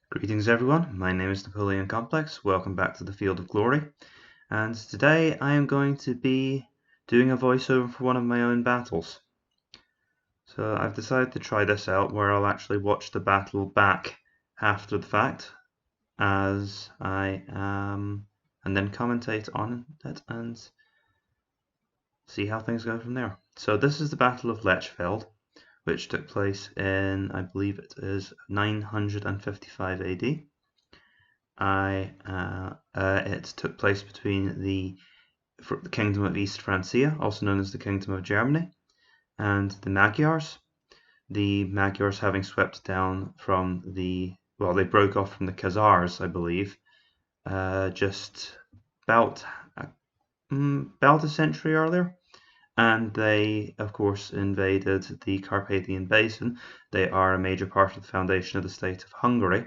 Greetings everyone, my name is Napoleon Complex, welcome back to the Field of Glory, and today I am going to be doing a voiceover for one of my own battles. So I've decided to try this out where I'll actually watch the battle back after the fact as I am, and then commentate on it and see how things go from there. So this is the Battle of Lechfeld, which took place in, I believe it is 955 AD. It took place between the Kingdom of East Francia, also known as the Kingdom of Germany, and the Magyars. The Magyars having swept down from they broke off from the Khazars, I believe, just about a century earlier. And they, of course, invaded the Carpathian Basin. They are a major part of the foundation of the state of Hungary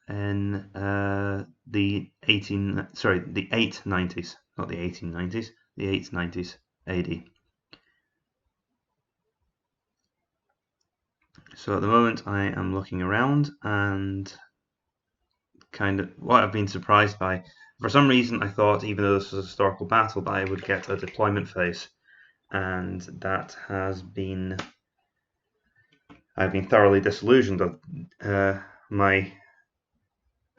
in the 890s, not the 1890s, the 890s AD. So at the moment I am looking around and kind of what I've been surprised by. For some reason I thought, even though this was a historical battle, that I would get a deployment phase, and that has been, I've been thoroughly disillusioned. My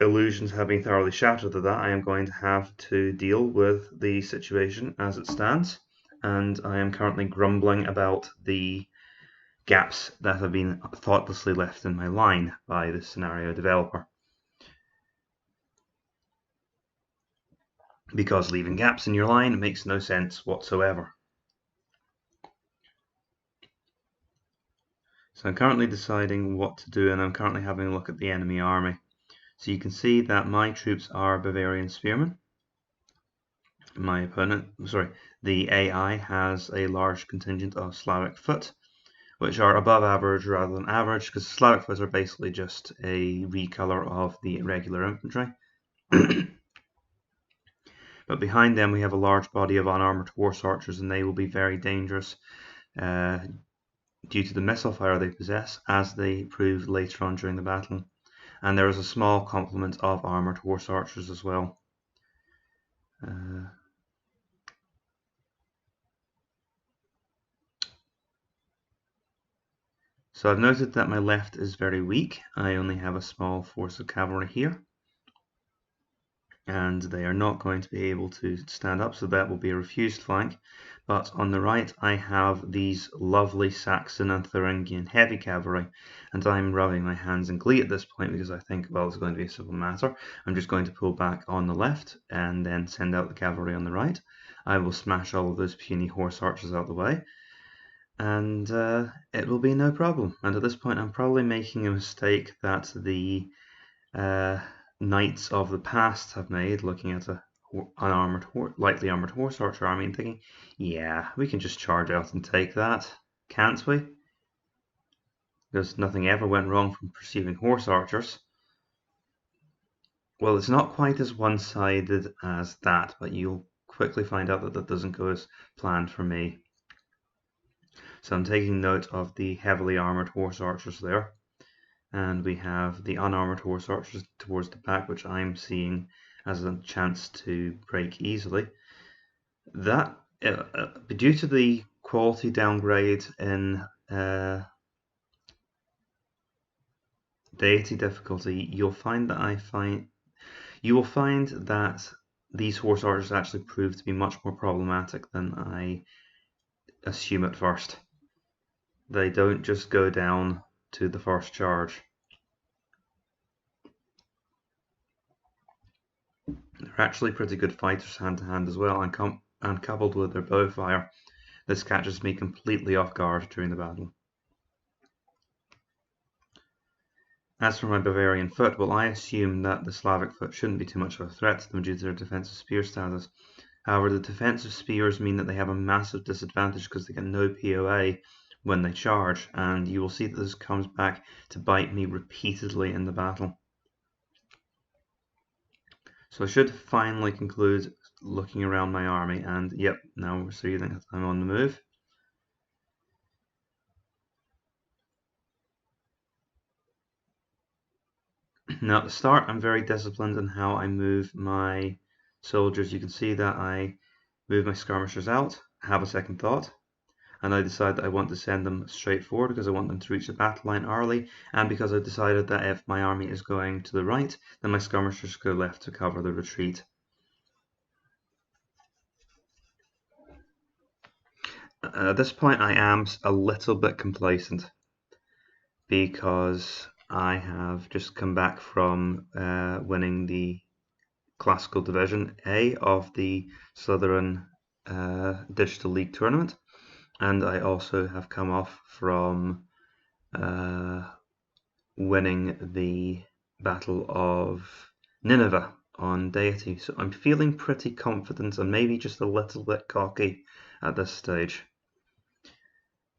illusions have been thoroughly shattered. Of that, I am going to have to deal with the situation as it stands, and I am currently grumbling about the gaps that have been thoughtlessly left in my line by the scenario developer. Because leaving gaps in your line makes no sense whatsoever. So I'm currently deciding what to do, and I'm currently having a look at the enemy army. So you can see that my troops are Bavarian spearmen. My opponent, the AI has a large contingent of Slavic foot, which are above average rather than average, because Slavic foot are basically just a recolor of the regular infantry. But behind them we have a large body of unarmored horse archers, and they will be very dangerous due to the missile fire they possess, as they proved later on during the battle. And there is a small complement of armored horse archers as well. So I've noted that my left is very weak. I only have a small force of cavalry here, and they are not going to be able to stand up, so that will be a refused flank. But on the right I have these lovely Saxon and Thuringian heavy cavalry, and I'm rubbing my hands in glee at this point because I think, well, it's going to be a simple matter. I'm just going to pull back on the left and then send out the cavalry on the right. I will smash all of those puny horse archers out of the way, and it will be no problem. And at this point I'm probably making a mistake that the knights of the past have made, looking at a lightly armored horse archer army and thinking, yeah, we can just charge out and take that, can't we? Because nothing ever went wrong from pursuing horse archers. Well, it's not quite as one-sided as that, but you'll quickly find out that that doesn't go as planned for me. So I'm taking note of the heavily armored horse archers there, and we have the unarmored horse archers towards the back, which I'm seeing as a chance to break easily. That due to the quality downgrade in Deity difficulty, you will find that these horse archers actually prove to be much more problematic than I assume at first. They don't just go down to the first charge. They're actually pretty good fighters hand to hand as well, and coupled with their bow fire, this catches me completely off guard during the battle. As for my Bavarian foot, well, I assume that the Slavic foot shouldn't be too much of a threat to them due to their defensive spear status. However, the defensive spears mean that they have a massive disadvantage because they get no POA when they charge, and you will see that this comes back to bite me repeatedly in the battle. So I should finally conclude looking around my army, and yep, now we're seeing that I'm on the move. Now at the start I'm very disciplined in how I move my soldiers. You can see that I move my skirmishers out, have a second thought, and I decide that I want to send them straight forward because I want them to reach the battle line early, and because I've decided that if my army is going to the right, then my skirmishers go left to cover the retreat. At this point I am a little bit complacent because I have just come back from winning the Classical Division A of the Southern Digital League tournament, and I also have come off from winning the Battle of Nineveh on Deity, so I'm feeling pretty confident and maybe just a little bit cocky at this stage.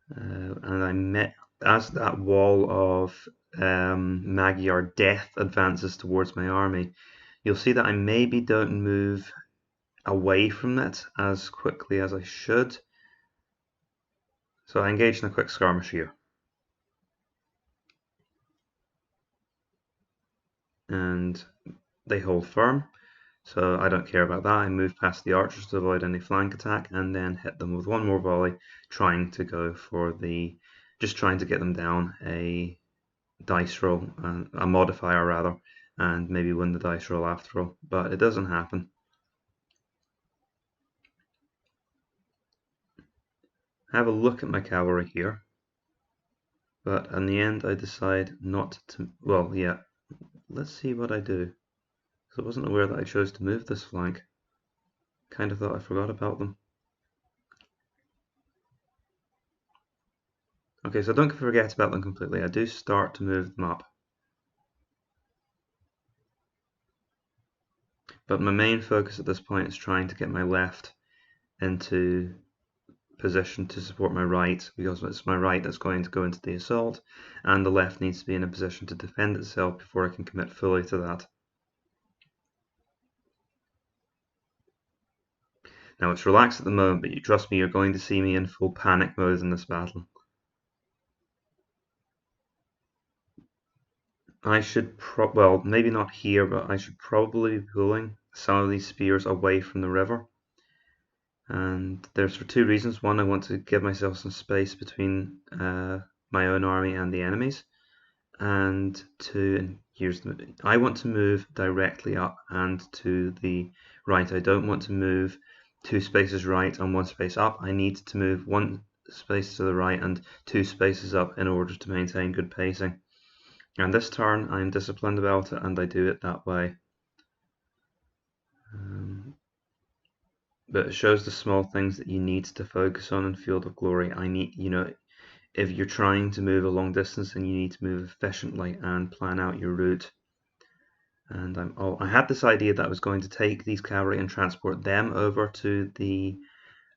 And I met as that wall of Magyar death advances towards my army, you'll see that I maybe don't move away from it as quickly as I should. So I engage in a quick skirmish here. And they hold firm, so I don't care about that. I move past the archers to avoid any flank attack and then hit them with one more volley, trying to go for the, just trying to get them down a dice roll, a modifier rather, and maybe win the dice roll after all, but it doesn't happen. Have a look at my cavalry here, but in the end I decide not to, well, yeah, let's see what I do. So I wasn't aware that I chose to move this flank. Kind of thought I forgot about them. Okay, so don't forget about them completely. I do start to move them up. But my main focus at this point is trying to get my left into position to support my right, because it's my right that's going to go into the assault, and the left needs to be in a position to defend itself before I can commit fully to that. Now it's relaxed at the moment, but you trust me, you're going to see me in full panic mode in this battle. I should well, maybe not here, but I should probably be pulling some of these spears away from the river. And there's for two reasons. One, I want to give myself some space between my own army and the enemies. And two, and here's the, I want to move directly up and to the right. I don't want to move 2 spaces right and 1 space up. I need to move 1 space to the right and 2 spaces up in order to maintain good pacing. And this turn I'm disciplined about it and I do it that way. But it shows the small things that you need to focus on in Field of Glory. I need, you know, if you're trying to move a long distance and you need to move efficiently and plan out your route. And I had this idea that I was going to take these cavalry and transport them over to the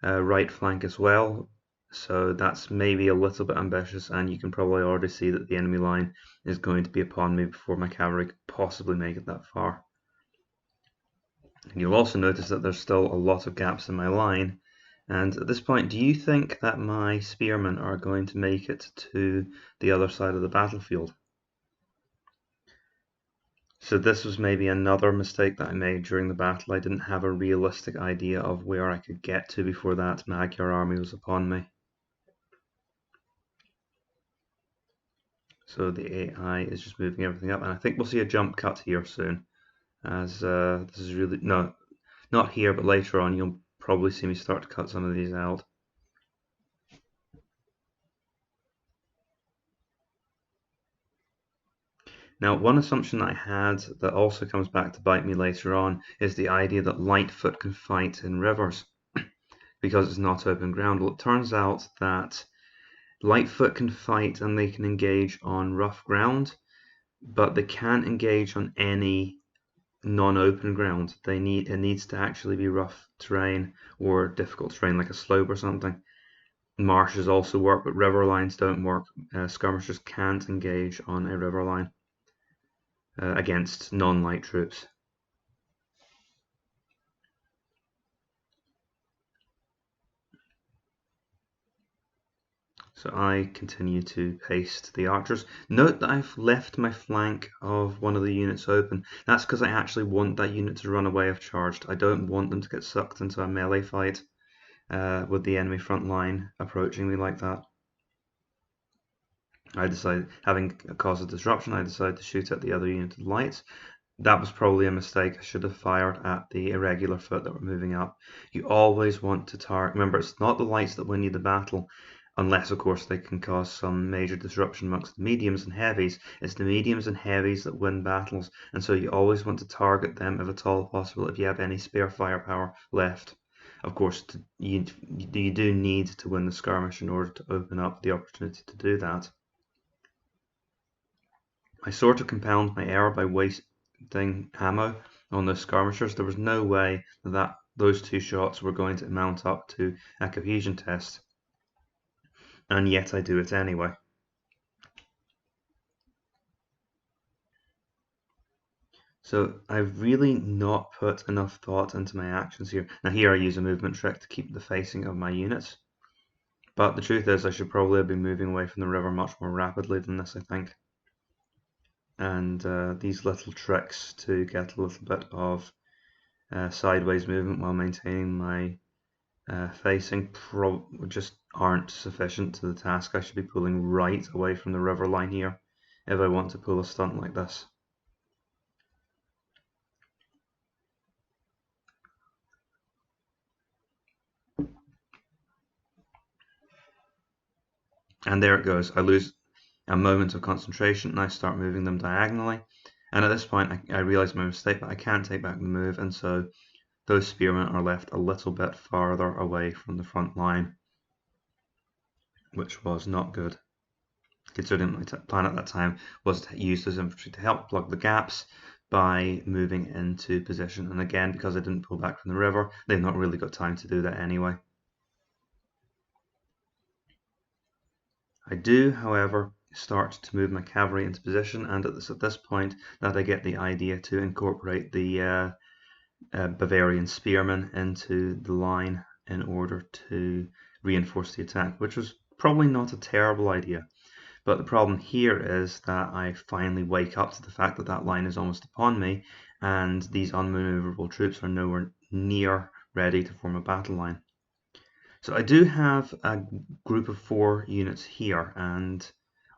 right flank as well. So that's maybe a little bit ambitious, and you can probably already see that the enemy line is going to be upon me before my cavalry could possibly make it that far. And you'll also notice that there's still a lot of gaps in my line. And at this point, do you think that my spearmen are going to make it to the other side of the battlefield? So this was maybe another mistake that I made during the battle. I didn't have a realistic idea of where I could get to before that Magyar army was upon me. So the AI is just moving everything up, and I think we'll see a jump cut here soon, as this is really, no, not here, but later on you'll probably see me start to cut some of these out. Now, one assumption that I had that also comes back to bite me later on is the idea that Lightfoot can fight in rivers because it's not open ground. Well, it turns out that Lightfoot can fight and they can engage on rough ground, but they can't engage on any non-open ground. It needs to actually be rough terrain or difficult terrain like a slope or something. Marshes also work, but river lines don't work. Skirmishers can't engage on a river line against non-light troops. So I continue to paste the archers. Note that I've left my flank of one of the units open. That's because I actually want that unit to run away if charged. I don't want them to get sucked into a melee fight with the enemy front line approaching me like that. I decided, having caused a disruption, I decided to shoot at the other unit of lights. That was probably a mistake. I should have fired at the irregular foot that were moving up. You always want to target. Remember, it's not the lights that win you the battle, unless, of course, they can cause some major disruption amongst the mediums and heavies. It's the mediums and heavies that win battles, and so you always want to target them if at all possible if you have any spare firepower left. Of course, you do need to win the skirmish in order to open up the opportunity to do that. I sort of compound my error by wasting ammo on those skirmishers. There was no way that those two shots were going to mount up to a cohesion test, and yet I do it anyway. So I've really not put enough thought into my actions here. Now here I use a movement trick to keep the facing of my units, but the truth is I should probably have been moving away from the river much more rapidly than this, I think. And these little tricks to get a little bit of sideways movement while maintaining my facing just aren't sufficient to the task. I should be pulling right away from the river line here if I want to pull a stunt like this. And there it goes. I lose a moment of concentration and I start moving them diagonally. And at this point I realise my mistake, but I can't take back the move, and so those spearmen are left a little bit farther away from the front line, which was not good, considering my plan at that time was to use those infantry to help plug the gaps by moving into position. And again, because I didn't pull back from the river, they've not really got time to do that anyway. I do, however, start to move my cavalry into position, and it's at this point that I get the idea to incorporate the Bavarian spearmen into the line in order to reinforce the attack, which was probably not a terrible idea. But the problem here is that I finally wake up to the fact that that line is almost upon me, and these unmaneuverable troops are nowhere near ready to form a battle line. So I do have a group of 4 units here, and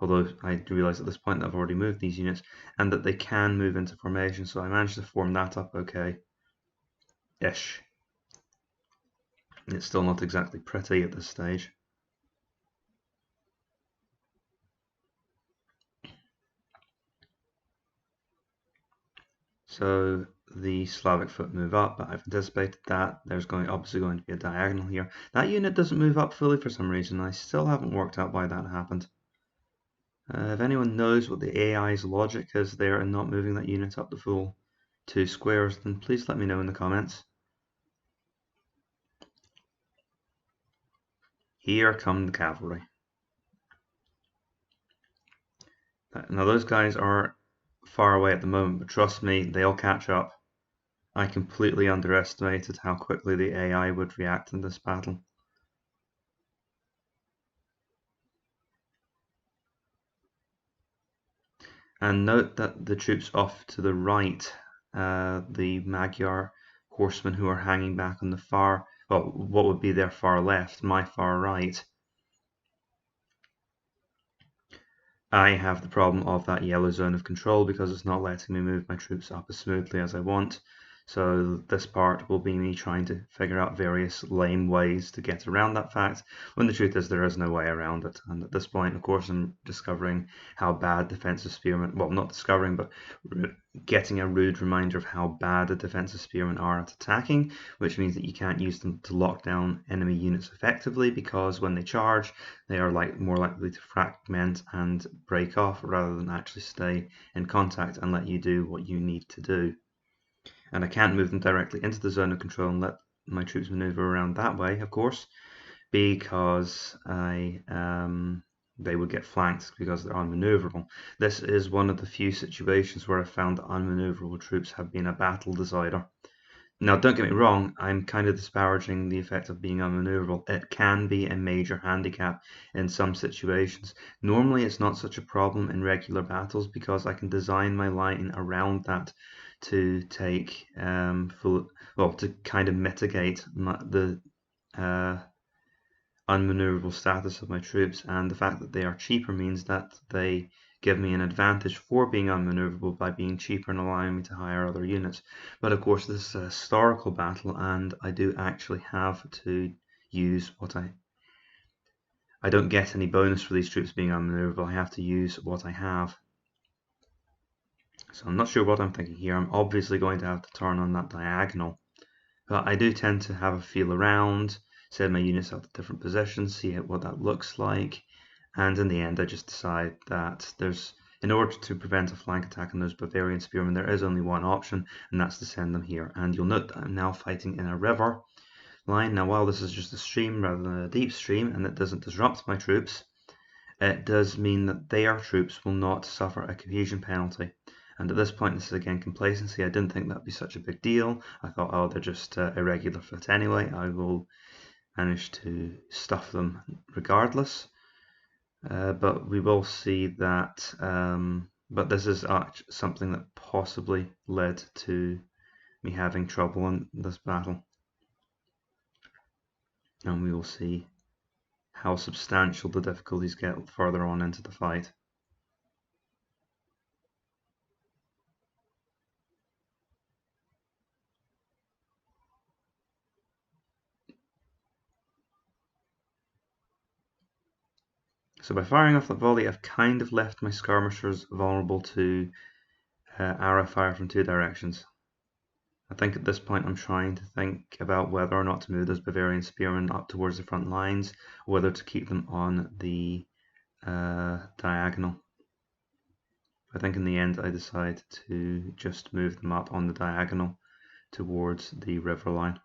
although I realise at this point that I've already moved these units, and that they can move into formation, so I managed to form that up okay-ish. It's still not exactly pretty at this stage. So the Slavic foot move up, but I've anticipated that. There's obviously going to be a diagonal here. That unit doesn't move up fully for some reason. I still haven't worked out why that happened. If anyone knows what the AI's logic is there in not moving that unit up the full 2 squares, then please let me know in the comments. Here come the cavalry. Now those guys are far away at the moment, but trust me, they'll catch up. I completely underestimated how quickly the AI would react in this battle. And note that the troops off to the right, the Magyar horsemen who are hanging back on the far, well, what would be their far left, my far right, I have the problem of that yellow zone of control because it's not letting me move my troops up as smoothly as I want. So this part will be me trying to figure out various lame ways to get around that fact, when the truth is there is no way around it. And at this point, of course, I'm discovering how bad defensive spearmen, well, not discovering, but getting a rude reminder of how bad the defensive spearmen are at attacking, which means that you can't use them to lock down enemy units effectively, because when they charge, they are more likely to fragment and break off rather than actually stay in contact and let you do what you need to do. And I can't move them directly into the zone of control and let my troops maneuver around that way, of course, because they would get flanked because they're unmaneuverable. This is one of the few situations where I found that unmaneuverable troops have been a battle decider. Now, don't get me wrong, I'm kind of disparaging the effect of being unmaneuverable. It can be a major handicap in some situations. Normally, it's not such a problem in regular battles because I can design my line around that to take to kind of mitigate the unmaneuverable status of my troops, and the fact that they are cheaper means that they give me an advantage for being unmaneuverable by being cheaper and allowing me to hire other units. But of course this is a historical battle and I do actually have to use what I don't get any bonus for these troops being unmaneuverable. I have to use what I have. So I'm not sure what I'm thinking here. I'm obviously going to have to turn on that diagonal. But I do tend to have a feel around, set my units up to different positions, see what that looks like, and in the end I just decide that in order to prevent a flank attack on those Bavarian spearmen, there is only one option, and that's to send them here. And you'll note that I'm now fighting in a river line. Now while this is just a stream rather than a deep stream, and it doesn't disrupt my troops, it does mean that their troops will not suffer a cohesion penalty. And at this point, this is again complacency. I didn't think that'd be such a big deal. I thought, oh, they're just irregular foot anyway. I will manage to stuff them regardless. But we will see that. But this is something that possibly led to me having trouble in this battle. And we will see how substantial the difficulties get further on into the fight. So by firing off that volley, I've kind of left my skirmishers vulnerable to arrow fire from two directions. I think at this point I'm trying to think about whether or not to move those Bavarian spearmen up towards the front lines, or whether to keep them on the diagonal. I think in the end I decide to just move them up on the diagonal towards the river line.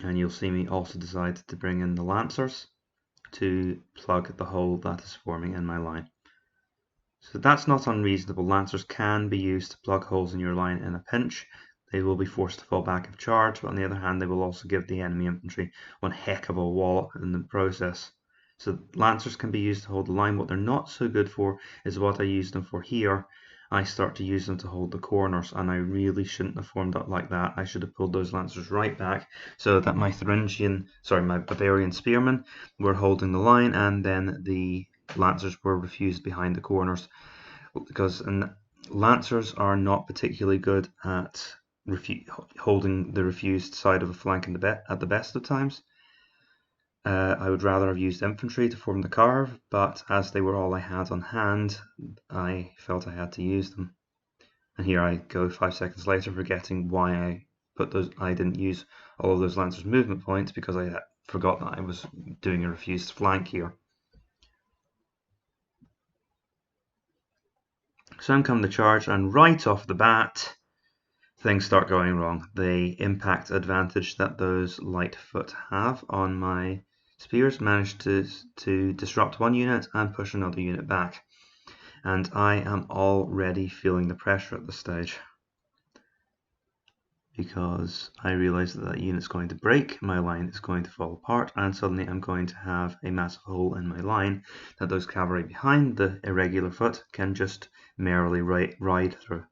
And you'll see me also decide to bring in the Lancers to plug the hole that is forming in my line. So that's not unreasonable. Lancers can be used to plug holes in your line in a pinch. They will be forced to fall back if charged, but on the other hand they will also give the enemy infantry one heck of a wallop in the process. So Lancers can be used to hold the line. What they're not so good for is what I use them for here. I start to use them to hold the corners, and I really shouldn't have formed up like that. I should have pulled those Lancers right back so that my Bavarian spearmen were holding the line, and then the Lancers were refused behind the corners, because Lancers are not particularly good at holding the refused side of a flank at the best of times. I would rather have used infantry to form the carve, but as they were all I had on hand, I felt I had to use them. And here I go 5 seconds later, forgetting why I didn't use all of those Lancers movement points, because I forgot that I was doing a refused flank here. So I'm coming to charge, and right off the bat, things start going wrong. The impact advantage that those light foot have on my spears managed to disrupt one unit and push another unit back. And I am already feeling the pressure at this stage, because I realize that that unit's going to break, my line is going to fall apart, and suddenly I'm going to have a massive hole in my line that those cavalry behind the irregular foot can just merrily ride through.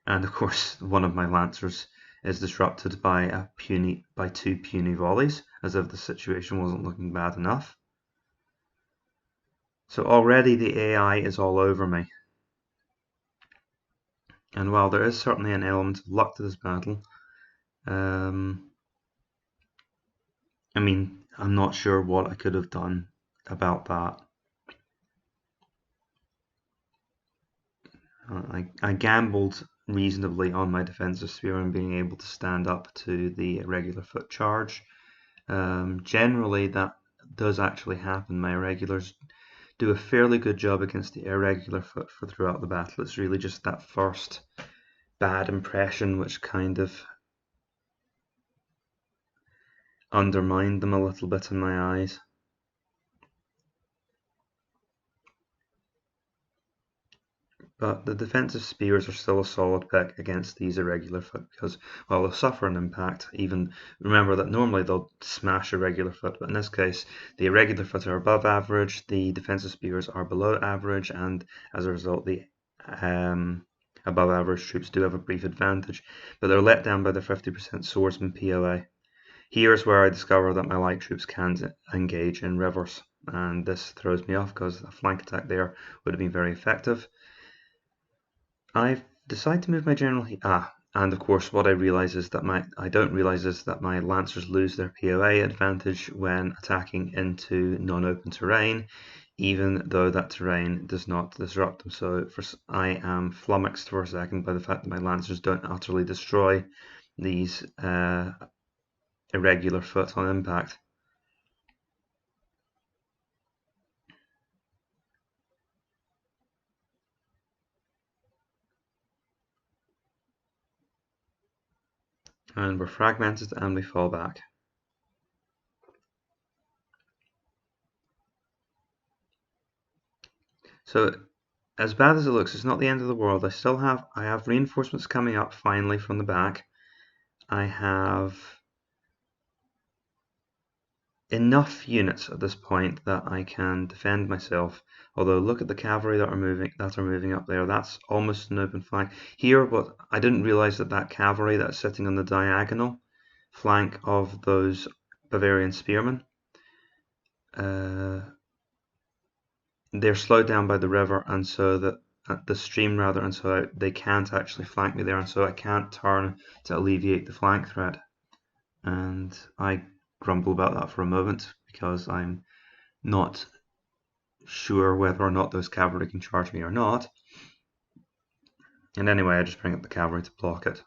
And of course, one of my Lancers is disrupted by two puny volleys, as if the situation wasn't looking bad enough. So already the AI is all over me. And while there is certainly an element of luck to this battle, I mean, I'm not sure what I could have done about that. I gambled reasonably on my defensive spear and being able to stand up to the irregular foot charge. Generally, that does actually happen. My irregulars do a fairly good job against the irregular foot for throughout the battle. It's really just that first bad impression which kind of undermined them a little bit in my eyes. But the defensive spears are still a solid pick against these irregular foot because, well, they'll suffer an impact. Even remember that normally they'll smash irregular foot, but in this case, the irregular foot are above average, the defensive spears are below average, and as a result, the above average troops do have a brief advantage, but they're let down by the 50% swordsman POA. Here's where I discover that my light troops can't engage in rivers, and this throws me off because a flank attack there would have been very effective. I've decided to move my general and of course what I realize is that I don't realize is that my lancers lose their POA advantage when attacking into non-open terrain, even though that terrain does not disrupt them. So I am flummoxed for a second by the fact that my lancers don't utterly destroy these irregular foot on impact. And we're fragmented and we fall back. So as bad as it looks, it's not the end of the world. I have reinforcements coming up finally from the back. I have enough units at this point that I can defend myself. Although look at the cavalry that are moving up there. That's almost an open flank. Here, but I didn't realize that cavalry that's sitting on the diagonal flank of those Bavarian spearmen, they're slowed down by the river, and so that the stream rather, and so they can't actually flank me there, and so I can't turn to alleviate the flank threat. And I grumble about that for a moment because I'm not sure whether or not those cavalry can charge me or not. And anyway, I just bring up the cavalry to block it.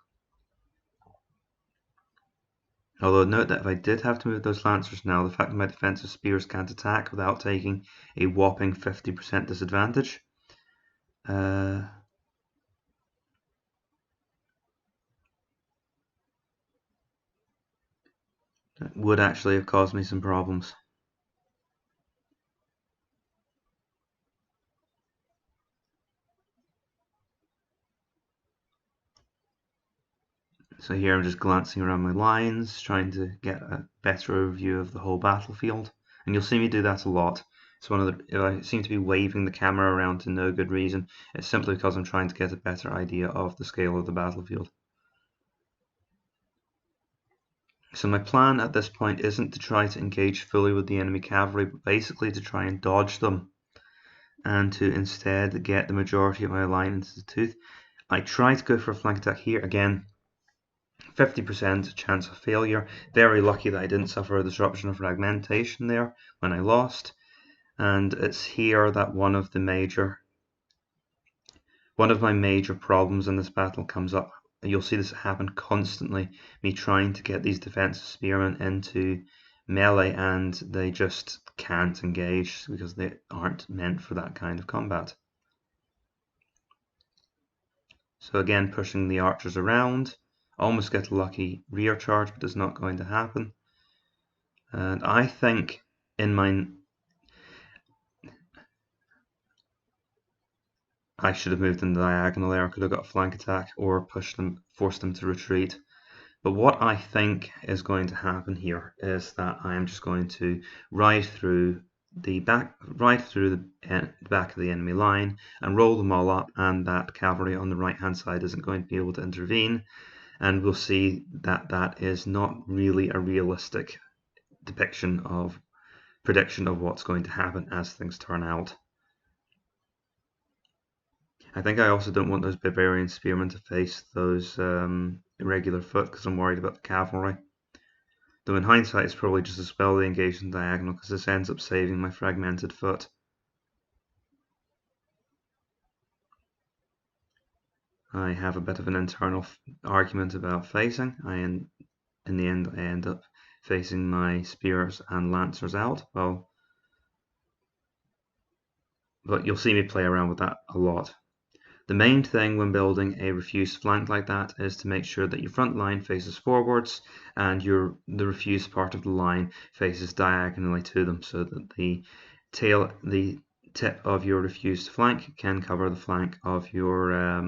Although note that if I did have to move those lancers now, the fact that my defensive spears can't attack without taking a whopping 50% disadvantage would actually have caused me some problems. So here I'm just glancing around my lines, trying to get a better overview of the whole battlefield. And you'll see me do that a lot. It's if I seem to be waving the camera around to no good reason, it's simply because I'm trying to get a better idea of the scale of the battlefield. So my plan at this point isn't to try to engage fully with the enemy cavalry, but basically to try and dodge them and to instead get the majority of my line into the tooth. I try to go for a flank attack here. Again, 50% chance of failure. Very lucky that I didn't suffer a disruption or fragmentation there when I lost. And it's here that one of my major problems in this battle comes up. You'll see this happen constantly, me trying to get these defensive spearmen into melee, and they just can't engage because they aren't meant for that kind of combat. So again, pushing the archers around, almost get a lucky rear charge, but it's not going to happen. And I think I should have moved in the diagonal there. I could have got a flank attack or forced them to retreat. But what I think is going to happen here is that I am just going to ride through the back of the enemy line and roll them all up, and that cavalry on the right hand side isn't going to be able to intervene, and we'll see that that is not really a realistic prediction of what's going to happen as things turn out. I think I also don't want those Bavarian spearmen to face those irregular foot because I'm worried about the cavalry. Though in hindsight, it's probably just as well they engage in diagonal because this ends up saving my fragmented foot. I have a bit of an internal argument about facing. In the end, I end up facing my spears and lancers out. Well, but you'll see me play around with that a lot. The main thing when building a refused flank like that is to make sure that your front line faces forwards and the refused part of the line faces diagonally to them, so that the tip of your refused flank can cover the flank of your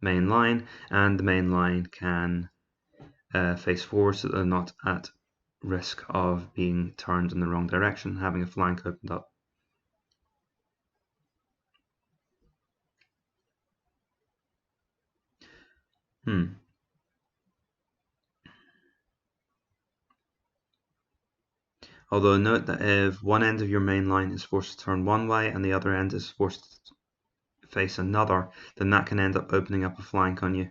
main line, and the main line can face forward so that they're not at risk of being turned in the wrong direction, having a flank opened up. Although note that if one end of your main line is forced to turn one way and the other end is forced to face another, then that can end up opening up a flank on you.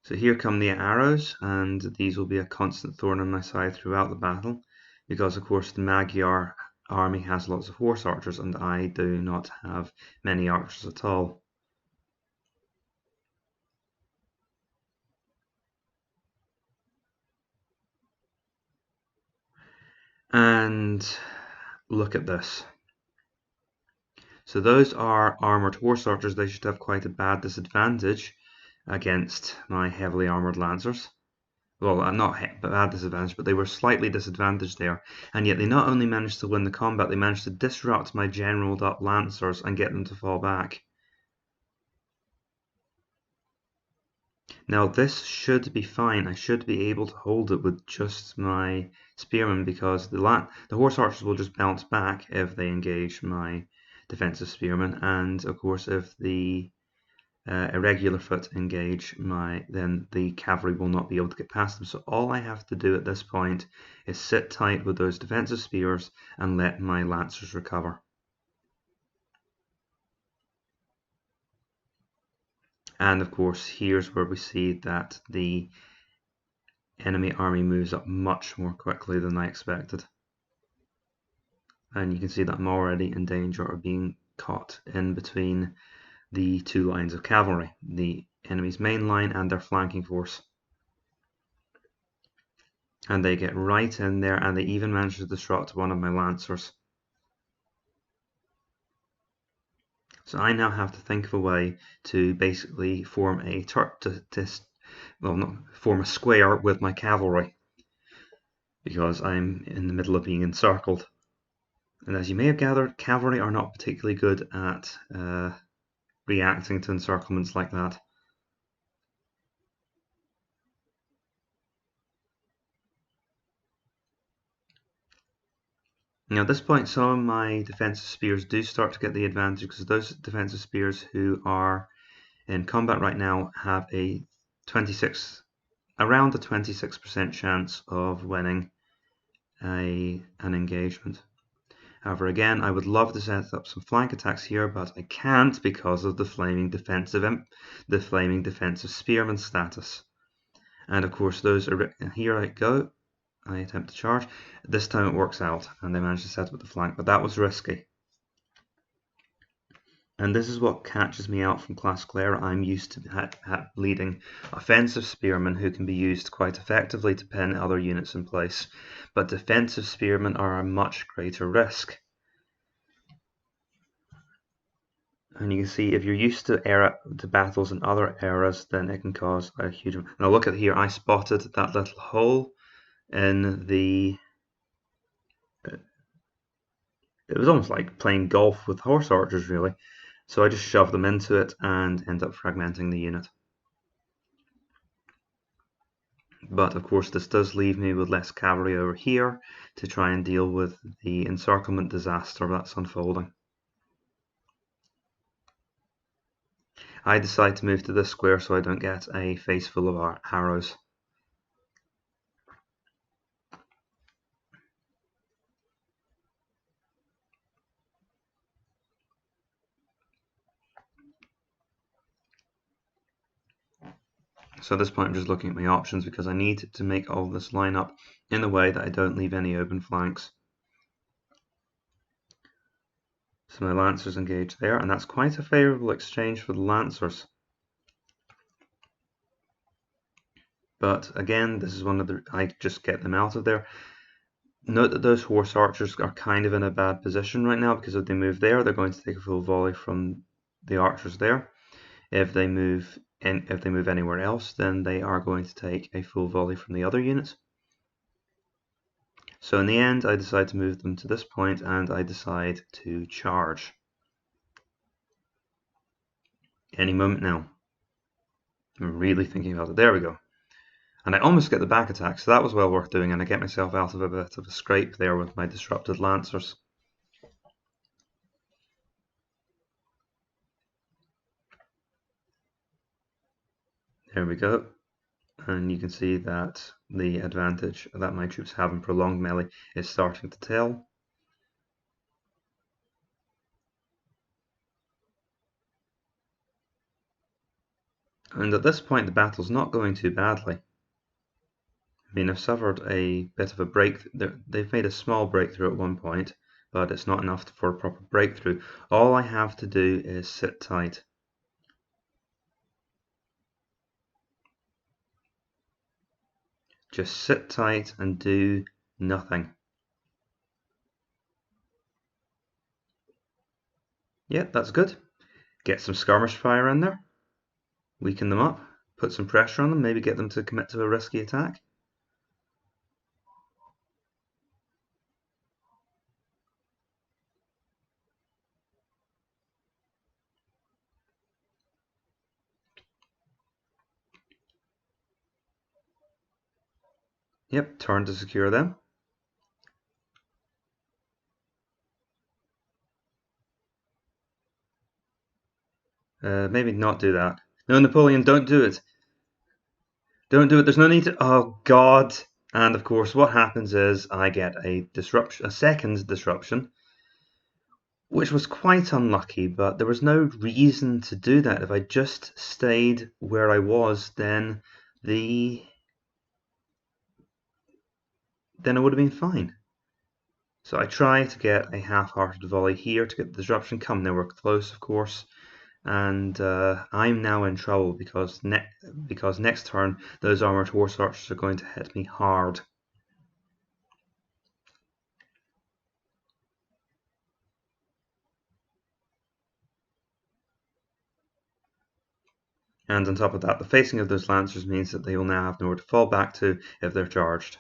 So here come the arrows, and these will be a constant thorn in my side throughout the battle, because of course the Magyar army has lots of horse archers and I do not have many archers at all. And look at this. So those are armoured horse archers. They should have quite a bad disadvantage against my heavily armoured lancers. Well, not bad disadvantage, but they were slightly disadvantaged there. And yet they not only managed to win the combat, they managed to disrupt my generaled up lancers and get them to fall back. Now this should be fine. I should be able to hold it with just my spearmen, because the horse archers will just bounce back if they engage my defensive spearmen, and of course if the irregular foot engage then the cavalry will not be able to get past them. So all I have to do at this point is sit tight with those defensive spears and let my lancers recover. And of course here's where we see that the enemy army moves up much more quickly than I expected. And you can see that I'm already in danger of being caught in between the two lines of cavalry, the enemy's main line and their flanking force. And they get right in there, and they even manage to disrupt one of my lancers. So I now have to think of a way to basically form a form a square with my cavalry, because I'm in the middle of being encircled. And as you may have gathered, cavalry are not particularly good at reacting to encirclements like that. Now at this point, some of my defensive spears do start to get the advantage, because those defensive spears who are in combat right now have a around a 26% chance of winning an engagement. However, again, I would love to set up some flank attacks here, but I can't because of the flaming defensive spearman status. And of course, those are here. I go. I attempt to charge. This time it works out, and they manage to set up the flank, but that was risky. And this is what catches me out from classical era. I'm used to leading offensive spearmen who can be used quite effectively to pin other units in place, but defensive spearmen are a much greater risk. And you can see if you're used to battles in other eras, then it can cause a huge. Now look at here, I spotted that little hole in the. It was almost like playing golf with horse archers, really. So I just shoved them into it and end up fragmenting the unit. But of course this does leave me with less cavalry over here to try and deal with the encirclement disaster that's unfolding. I decide to move to this square so I don't get a face full of arrows. So at this point I'm just looking at my options, because I need to make all this line up in a way that I don't leave any open flanks. So my lancers engage there, and that's quite a favourable exchange for the lancers. But again, this is I just get them out of there. Note that those horse archers are kind of in a bad position right now, because if they move there, they're going to take a full volley from the archers there. If they move anywhere else, then they are going to take a full volley from the other units. So in the end, I decide to move them to this point, and I decide to charge. Any moment now. I'm really thinking about it. There we go. And I almost get the back attack, so that was well worth doing, and I get myself out of a bit of a scrape there with my disrupted lancers. There we go. And you can see that the advantage that my troops have in prolonged melee is starting to tell. And at this point the battle's not going too badly. I mean, I've suffered a bit of a break. They've made a small breakthrough at one point, but it's not enough for a proper breakthrough. All I have to do is sit tight. Just sit tight and do nothing. Yep, that's good. Get some skirmish fire in there. Weaken them up. Put some pressure on them. Maybe get them to commit to a risky attack. Yep, turn to secure them. Maybe not do that. No, Napoleon, don't do it. Don't do it. There's no need to. Oh God! And of course, what happens is I get a disruption, a second disruption, which was quite unlucky. But there was no reason to do that. If I just stayed where I was, then it would have been fine. So I try to get a half-hearted volley here to get the disruption. Come, they were close, of course. And I'm now in trouble because next turn those armored horse archers are going to hit me hard. And on top of that, the facing of those lancers means that they will now have nowhere to fall back to if they're charged.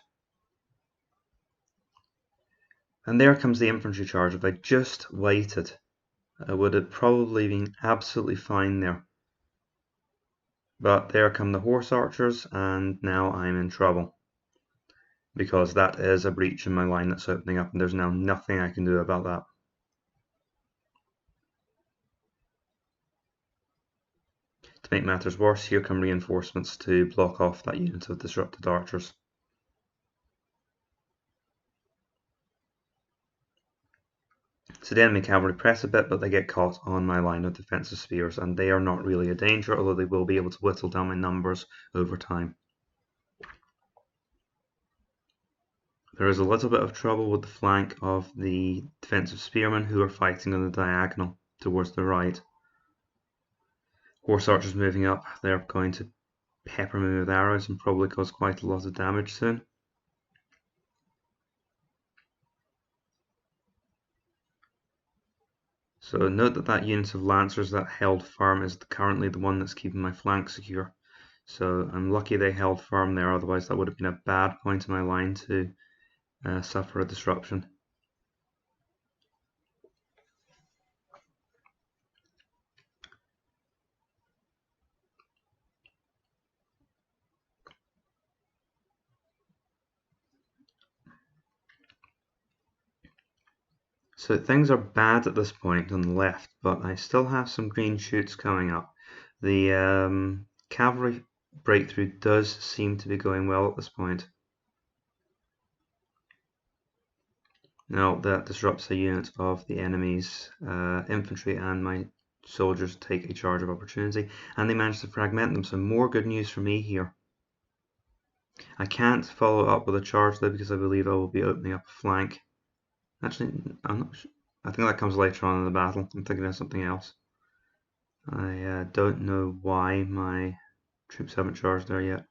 And there comes the infantry charge. If I just waited, I would have probably been absolutely fine there. But there come the horse archers, and now I'm in trouble. Because that is a breach in my line that's opening up, and there's now nothing I can do about that. To make matters worse, here come reinforcements to block off that unit of disrupted archers. So the enemy cavalry press a bit, but they get caught on my line of defensive spears, and they are not really a danger, although they will be able to whittle down my numbers over time. There is a little bit of trouble with the flank of the defensive spearmen who are fighting on the diagonal towards the right. Horse archers moving up, they're going to pepper me with arrows and probably cause quite a lot of damage soon. So note that that unit of lancers that held firm is currently the one that's keeping my flank secure. So I'm lucky they held firm there, otherwise that would have been a bad point in my line to suffer a disruption. So things are bad at this point on the left, but I still have some green shoots coming up. The cavalry breakthrough does seem to be going well at this point. Now that disrupts a unit of the enemy's infantry, and my soldiers take a charge of opportunity, and they manage to fragment them. So more good news for me here. I can't follow up with a charge though, because I believe I will be opening up a flank. Actually, I'm not sure. I think that comes later on in the battle. I'm thinking of something else. I don't know why my troops haven't charged there yet,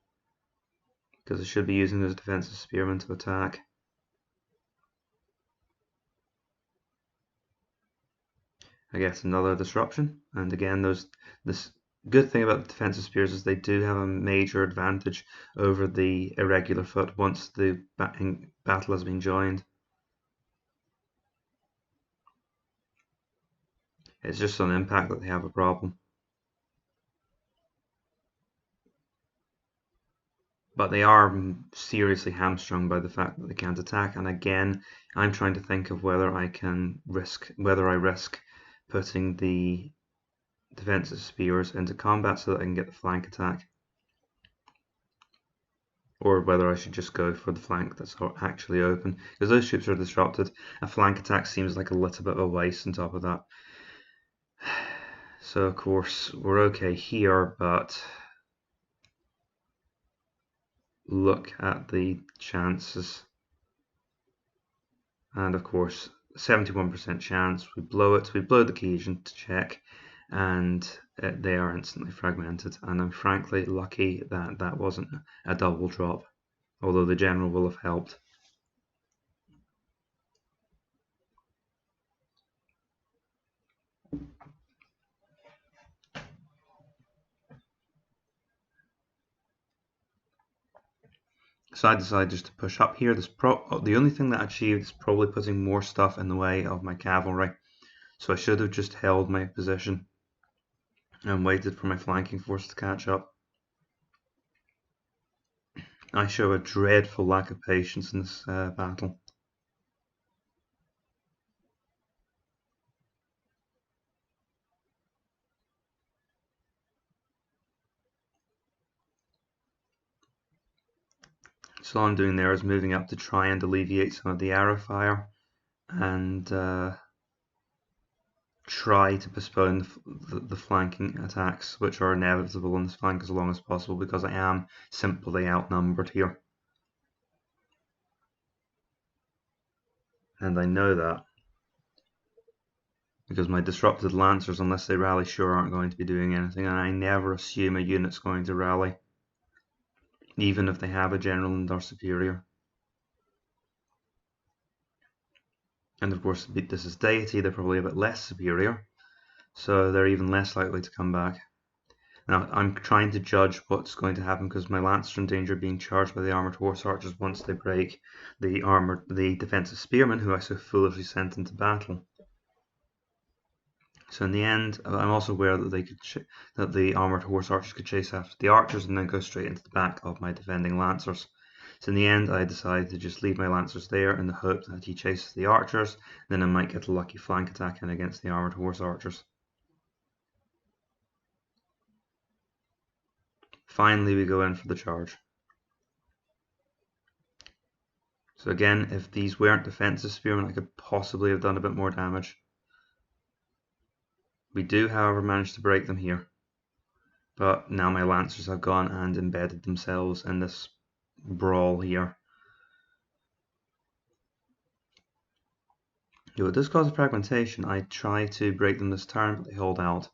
because I should be using those defensive spearmen to attack. I get another disruption, and again Good thing about the defensive spears is they do have a major advantage over the irregular foot once the battle has been joined. It's just on impact that they have a problem. But they are seriously hamstrung by the fact that they can't attack, and again, I'm trying to think of whether I risk putting the defensive spears into combat so that I can get the flank attack, or whether I should just go for the flank that's actually open, because those troops are disrupted. A flank attack seems like a little bit of a waste on top of that. So of course we're okay here, but look at the chances. And of course 71% chance, we blow it, we blow the key agent check, and they are instantly fragmented. And I'm frankly lucky that that wasn't a double drop, although the general will have helped. So I decided just to push up here. The only thing that I achieved is probably putting more stuff in the way of my cavalry. So I should have just held my position and waited for my flanking force to catch up. I show a dreadful lack of patience in this battle. So all I'm doing there is moving up to try and alleviate some of the arrow fire and try to postpone the flanking attacks, which are inevitable on this flank, as long as possible, because I am simply outnumbered here. And I know that, because my disrupted lancers, unless they rally, sure aren't going to be doing anything, and I never assume a unit's going to rally, even if they have a general and are superior. And of course, this is Deity, they're probably a bit less superior, so they're even less likely to come back. Now, I'm trying to judge what's going to happen, because my lancers are in danger of being charged by the armoured horse archers once they break the defensive spearmen, who I so foolishly sent into battle. So in the end, I'm also aware that that the armoured horse archers could chase after the archers and then go straight into the back of my defending lancers. So in the end, I decided to just leave my lancers there in the hope that he chases the archers, then I might get a lucky flank attack in against the armoured horse archers. Finally, we go in for the charge. So again, if these weren't defensive spearmen, I could possibly have done a bit more damage. We do, however, manage to break them here. But now my lancers have gone and embedded themselves in this brawl here. Though it does cause a fragmentation, I try to break them this turn, but they hold out.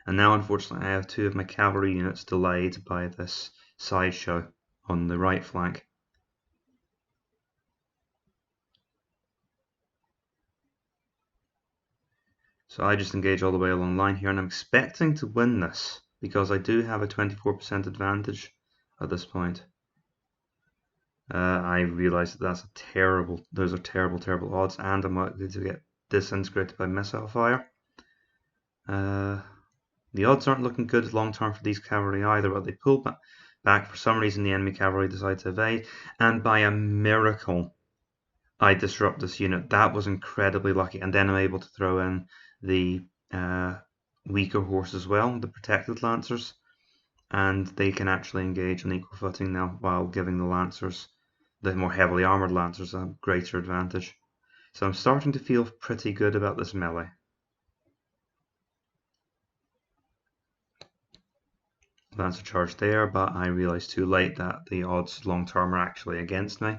And now, unfortunately, I have two of my cavalry units delayed by this sideshow on the right flank. So I just engage all the way along the line here, and I'm expecting to win this, because I do have a 24% advantage at this point. I realise that those are terrible odds, and I'm likely to get disintegrated by missile fire. The odds aren't looking good long term for these cavalry either, but they pull back. For some reason, the enemy cavalry decide to evade, and by a miracle, I disrupt this unit. That was incredibly lucky, and then I'm able to throw in the weaker horse as well, the protected lancers, and they can actually engage on equal footing now, while giving the lancers, the more heavily armoured lancers, a greater advantage. So I'm starting to feel pretty good about this melee. Lancer charge there, but I realised too late that the odds long term are actually against me.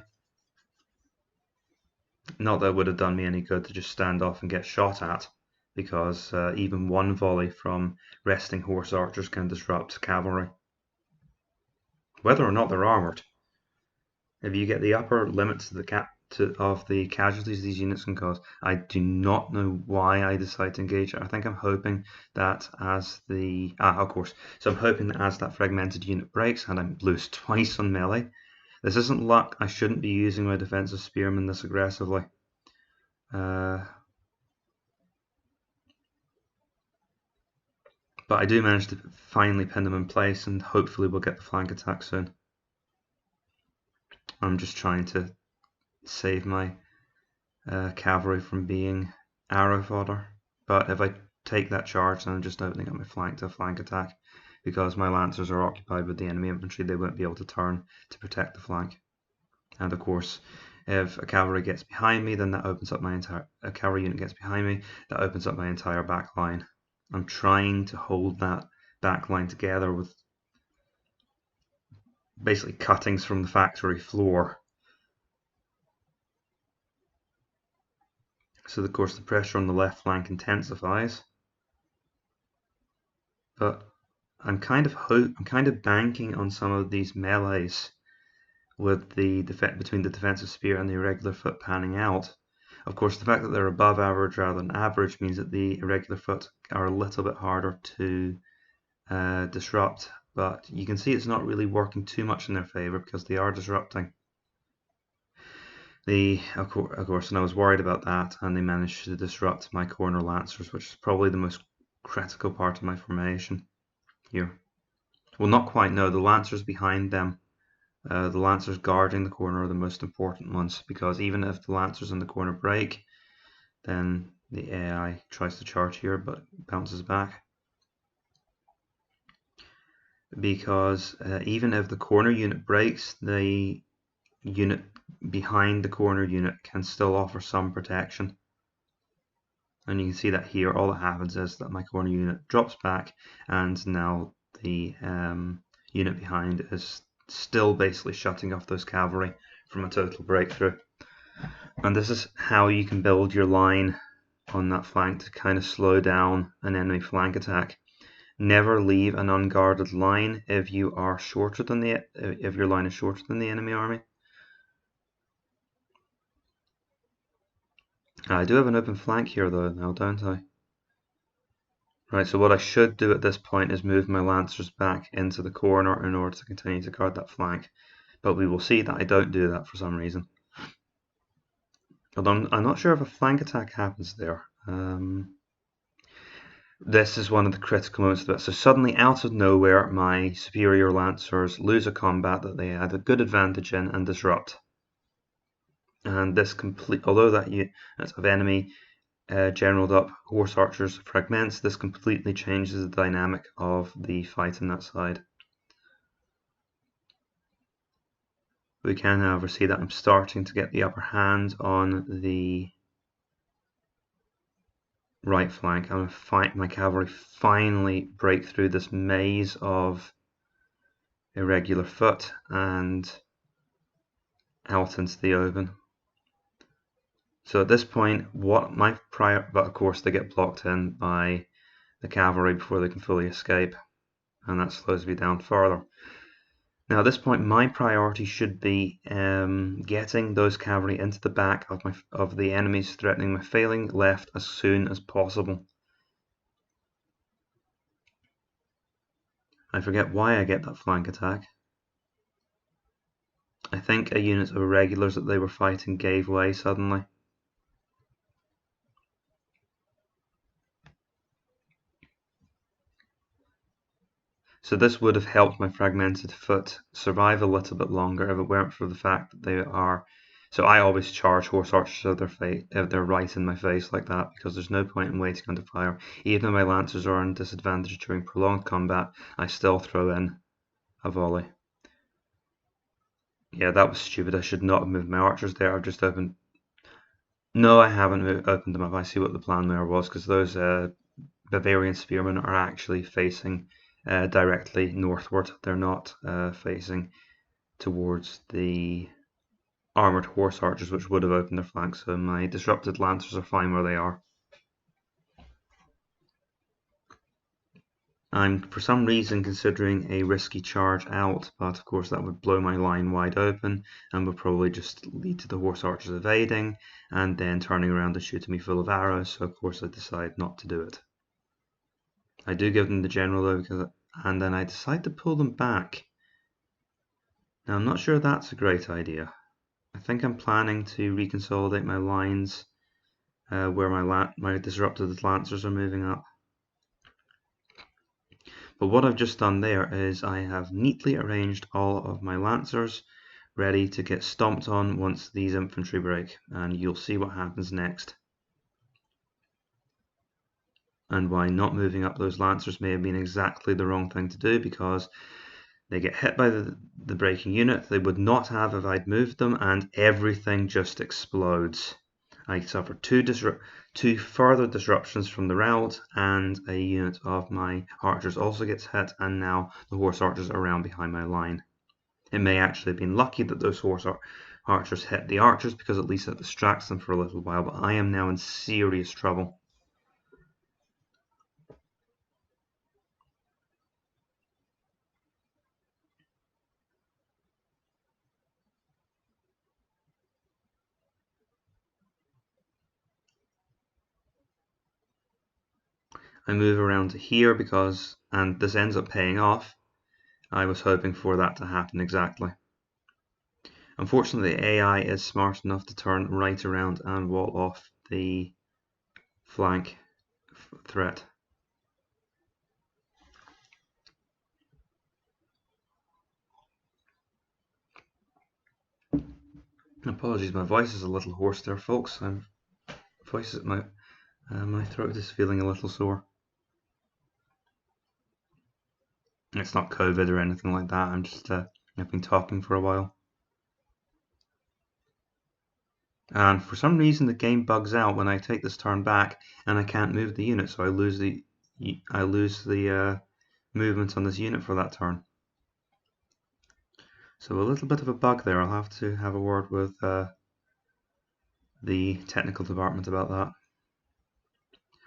Not that it would have done me any good to just stand off and get shot at, because even one volley from resting horse archers can disrupt cavalry, whether or not they're armoured. If you get the upper limit to the of the casualties these units can cause. I do not know why I decided to engage it. I think I'm hoping that as the of course, so I'm hoping that as that fragmented unit breaks and I lose twice on melee. This isn't luck. I shouldn't be using my defensive spearmen this aggressively. But I do manage to finally pin them in place, and hopefully we'll get the flank attack soon. I'm just trying to save my cavalry from being arrow fodder. But if I take that charge, then I'm just opening up my flank to a flank attack. Because my lancers are occupied with the enemy infantry, they won't be able to turn to protect the flank. And of course, if a cavalry gets behind me, then that opens up my entire cavalry unit gets behind me, that opens up my entire back line. I'm trying to hold that back line together with basically cuttings from the factory floor. So of course the pressure on the left flank intensifies, but I'm kind of banking on some of these melees with the between the defensive spear and the irregular foot panning out. Of course, the fact that they're above average rather than average means that the irregular foot are a little bit harder to disrupt, but you can see it's not really working too much in their favor because they are disrupting. Of course, and I was worried about that, and they managed to disrupt my corner lancers, which is probably the most critical part of my formation here. Well, not quite, no, the lancers behind them, the lancers guarding the corner are the most important ones, because even if the lancers in the corner break, then the AI tries to charge here, but bounces back. Because even if the corner unit breaks, the unit behind the corner unit can still offer some protection. And you can see that here, all that happens is that my corner unit drops back, and now the unit behind is still basically shutting off those cavalry from a total breakthrough. And this is how you can build your line on that flank to kind of slow down an enemy flank attack. Never leave an unguarded line if you are shorter than if your line is shorter than the enemy army. I do have an open flank here though now, don't I? Right, so what I should do at this point is move my lancers back into the corner in order to continue to guard that flank. But we will see that I don't do that for some reason. Although I'm not sure if a flank attack happens there. This is one of the critical moments of it. So suddenly, out of nowhere, my superior lancers lose a combat that they had a good advantage in and disrupt. And this although that unit of enemy generaled up horse archers fragments, this completely changes the dynamic of the fight on that side. We can, however, see that I'm starting to get the upper hand on the right flank. I'm going to my cavalry finally break through this maze of irregular foot and out into the open. So at this point, but of course they get blocked in by the cavalry before they can fully escape, and that slows me down further. Now at this point, my priority should be getting those cavalry into the back of the enemies threatening my failing left as soon as possible. I forget why I get that flank attack. I think a unit of irregulars that they were fighting gave way suddenly. So this would have helped my fragmented foot survive a little bit longer if it weren't for the fact that they are. So I always charge horse archers if they're right in my face like that, because there's no point in waiting under fire. Even though my lancers are in disadvantage during prolonged combat, I still throw in a volley. Yeah, that was stupid. I should not have moved my archers there. I've just opened. No, I haven't opened them up. I see what the plan there was, because those Bavarian spearmen are actually facing directly northward. They're not facing towards the armoured horse archers, which would have opened their flanks. So my disrupted lancers are fine where they are. I'm for some reason considering a risky charge out, but of course that would blow my line wide open and would probably just lead to the horse archers evading and then turning around and shooting me full of arrows, so of course I decide not to do it. I do give them the general though, and then I decide to pull them back. Now I'm not sure that's a great idea. I think I'm planning to reconsolidate my lines where my disrupted lancers are moving up. But what I've just done there is I have neatly arranged all of my lancers ready to get stomped on once these infantry break, and you'll see what happens next. And why not moving up those lancers may have been exactly the wrong thing to do, because they get hit by the breaking unit. They would not have if I'd moved them, and everything just explodes. I suffer two further disruptions from the rout, and a unit of my archers also gets hit, and now the horse archers are around behind my line. It may actually have been lucky that those horse archers hit the archers, because at least it distracts them for a little while, but I am now in serious trouble. I move around to here and this ends up paying off. I was hoping for that to happen exactly. Unfortunately, the AI is smart enough to turn right around and wall off the flank threat. Apologies, my voice is a little hoarse there, folks. My throat is feeling a little sore. It's not COVID or anything like that. I've been talking for a while. And for some reason the game bugs out when I take this turn back and I can't move the unit, so I lose the movement on this unit for that turn. So a little bit of a bug there. I'll have to have a word with the technical department about that.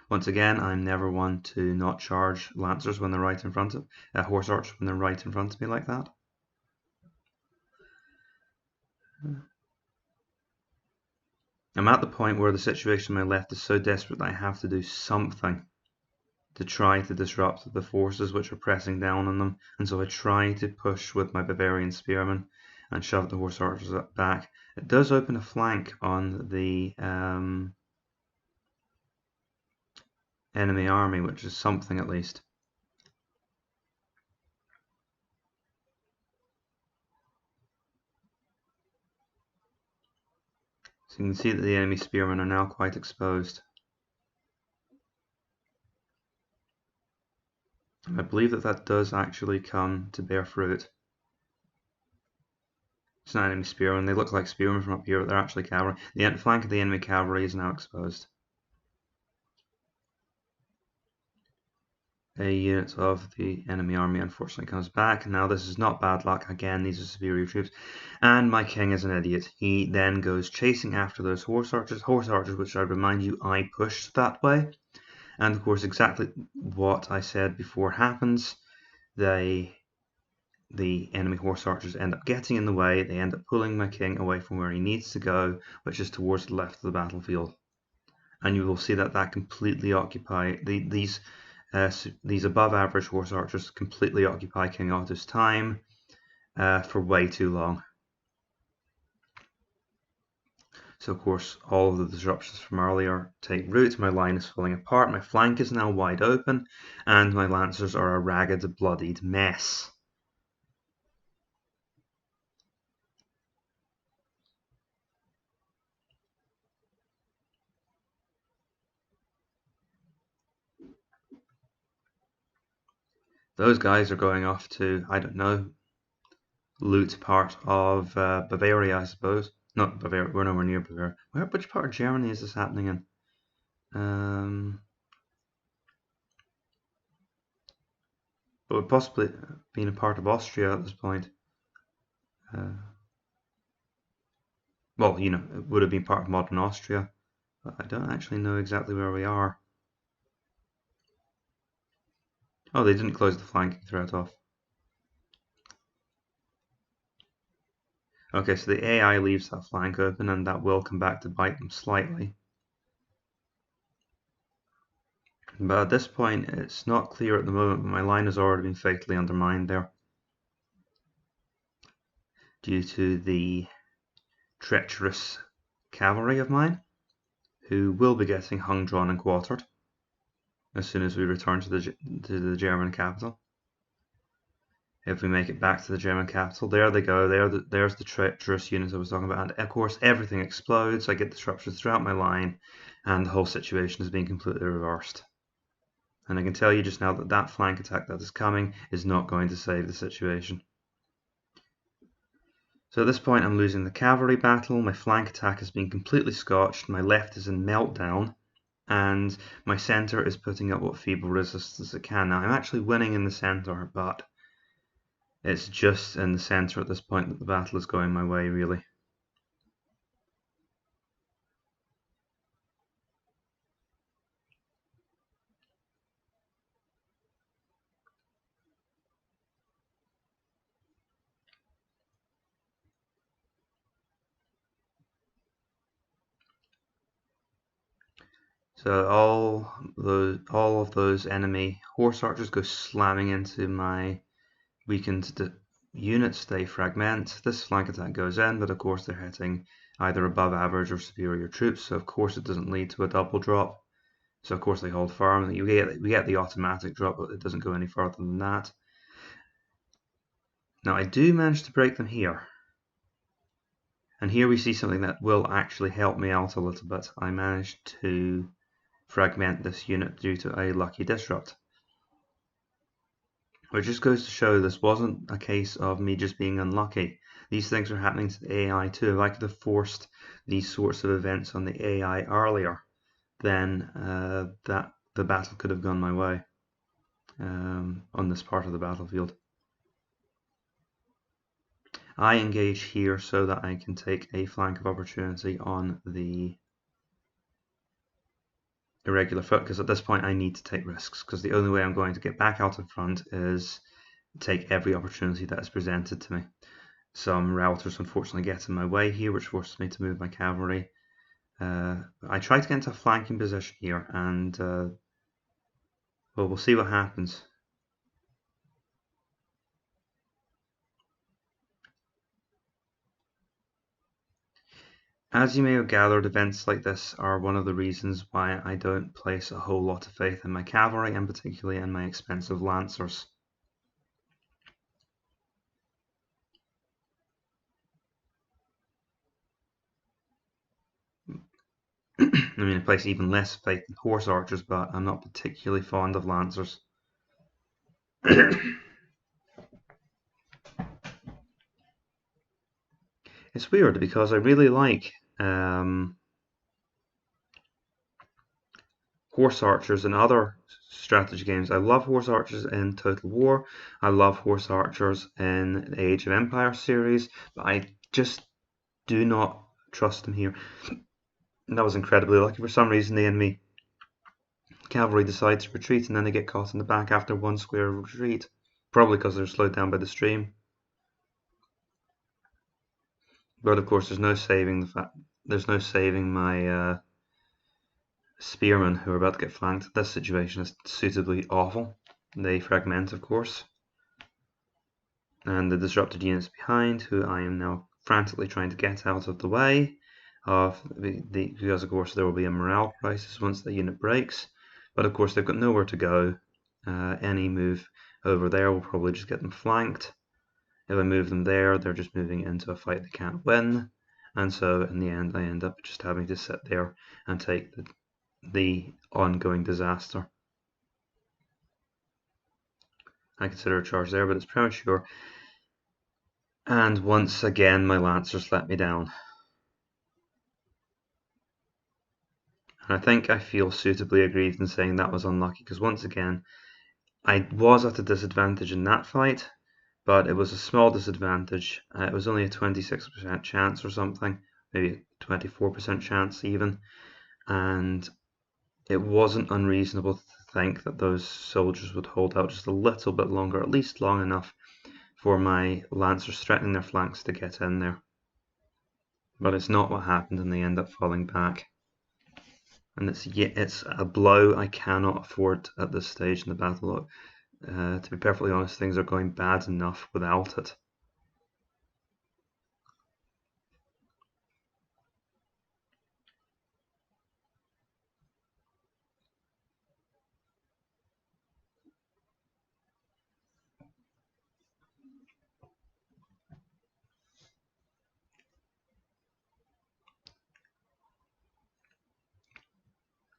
Once again, I'm never one to not charge lancers when they're right in front of horse archers when they're right in front of me like that. I'm at the point where the situation on my left is so desperate that I have to do something to try to disrupt the forces which are pressing down on them, and so I try to push with my Bavarian spearmen and shove the horse archers back. It does open a flank on the enemy army, which is something at least. So you can see that the enemy spearmen are now quite exposed. I believe that does actually come to bear fruit. It's not enemy spearmen, they look like spearmen from up here, but they're actually cavalry. The flank of the enemy cavalry is now exposed. A unit of the enemy army unfortunately comes back. Now this is not bad luck, again these are superior troops, and my king is an idiot. He then goes chasing after those horse archers which I remind you I pushed that way, and of course exactly what I said before happens. The enemy horse archers end up getting in the way, they end up pulling my king away from where he needs to go, which is towards the left of the battlefield, and you will see that completely occupy these above average horse archers completely occupy King Otto's time for way too long. So of course all of the disruptions from earlier take root, my line is falling apart, my flank is now wide open, and my lancers are a ragged, bloodied mess. Those guys are going off to, I don't know, loot part of Bavaria, I suppose. Not Bavaria, we're nowhere near Bavaria. Which part of Germany is this happening in? But would possibly been a part of Austria at this point. Well, you know, it would have been part of modern Austria, but I don't actually know exactly where we are. Oh, they didn't close the flanking threat off. Okay, so the AI leaves that flank open, and that will come back to bite them slightly. But at this point, it's not clear at the moment, but my line has already been fatally undermined there due to the treacherous cavalry of mine, who will be getting hung, drawn, and quartered as soon as we return to the German capital. If we make it back to the German capital, there they go. There's the treacherous units I was talking about, and of course everything explodes. I get disruptions throughout my line, and the whole situation is being completely reversed. And I can tell you just now that that flank attack that is coming is not going to save the situation. So at this point I'm losing the cavalry battle, my flank attack has been completely scotched, my left is in meltdown, and my centre is putting up what feeble resistance it can. Now I'm actually winning in the centre, but it's just in the centre at this point that the battle is going my way, really. So all of those enemy horse archers go slamming into my weakened units. They fragment. This flank attack goes in, but of course they're hitting either above average or superior troops, so of course it doesn't lead to a double drop. So of course they hold firm. We get the automatic drop, but it doesn't go any further than that. Now I do manage to break them here. And here we see something that will actually help me out a little bit. I managed to fragment this unit due to a lucky disrupt. Which just goes to show this wasn't a case of me just being unlucky. These things were happening to the AI too. If I could have forced these sorts of events on the AI earlier, then the battle could have gone my way on this part of the battlefield. I engage here so that I can take a flank of opportunity on the irregular foot, because at this point I need to take risks, because the only way I'm going to get back out in front is take every opportunity that is presented to me. Some routers unfortunately get in my way here, which forces me to move my cavalry. I try to get into a flanking position here, and well, we'll see what happens. As you may have gathered, events like this are one of the reasons why I don't place a whole lot of faith in my cavalry, and particularly in my expensive lancers. I mean, I place even less faith in horse archers, but I'm not particularly fond of lancers. It's weird because I really like horse archers in other strategy games. I love horse archers in Total War. I love horse archers in the Age of Empire series, but I just do not trust them here. And that was incredibly lucky. For some reason, the enemy cavalry decides to retreat, and then they get caught in the back after one square retreat. Probably because they're slowed down by the stream. But of course, there's no saving the fact. There's no saving my spearmen who are about to get flanked. This situation is suitably awful. They fragment, of course, and the disrupted units behind, who I am now frantically trying to get out of the way of because of course there will be a morale crisis once the unit breaks. But of course they've got nowhere to go. Any move over there will probably just get them flanked. If I move them there, they're just moving into a fight they can't win, and so in the end I end up just having to sit there and take the ongoing disaster. I consider a charge there, but it's premature. And once again, my lancers let me down. And I think I feel suitably aggrieved in saying that was unlucky, because once again, I was at a disadvantage in that fight, but it was a small disadvantage. It was only a 26% chance or something, maybe a 24% chance even, and it wasn't unreasonable to think that those soldiers would hold out just a little bit longer, at least long enough for my lancers threatening their flanks to get in there. But it's not what happened, and they end up falling back. And it's a blow I cannot afford at this stage in the battle. To be perfectly honest, things are going bad enough without it.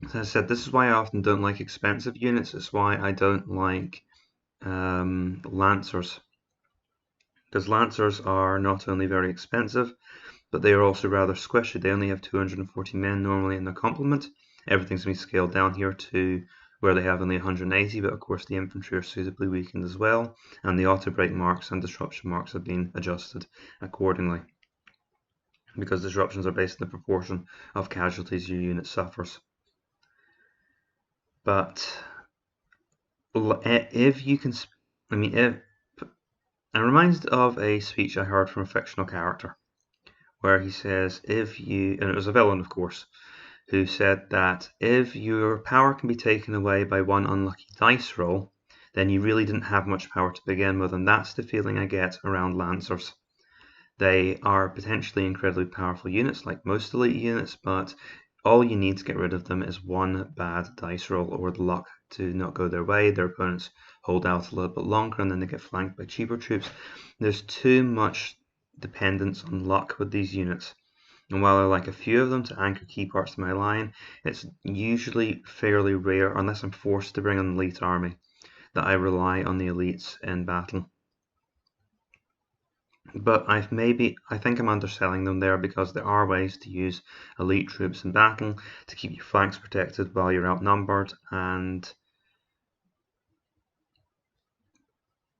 As I said, this is why I often don't like expensive units. It's why I don't like Lancers. Because Lancers are not only very expensive, but they are also rather squishy. They only have 240 men normally in their complement. Everything's been scaled down here to where they have only 180, but of course the infantry are suitably weakened as well, and the auto break marks and disruption marks have been adjusted accordingly, because disruptions are based on the proportion of casualties your unit suffers. But if you can, it reminds me of a speech I heard from a fictional character, where he says, and it was a villain, of course, who said that if your power can be taken away by one unlucky dice roll, then you really didn't have much power to begin with, and that's the feeling I get around Lancers. They are potentially incredibly powerful units, like most elite units, but all you need to get rid of them is one bad dice roll or the luck to not go their way. Their opponents hold out a little bit longer and then they get flanked by cheaper troops. There's too much dependence on luck with these units. And while I like a few of them to anchor key parts of my line, it's usually fairly rare, unless I'm forced to bring an elite army, that I rely on the elites in battle. But I think I'm underselling them there, because there are ways to use elite troops in battle to keep your flanks protected while you're outnumbered, and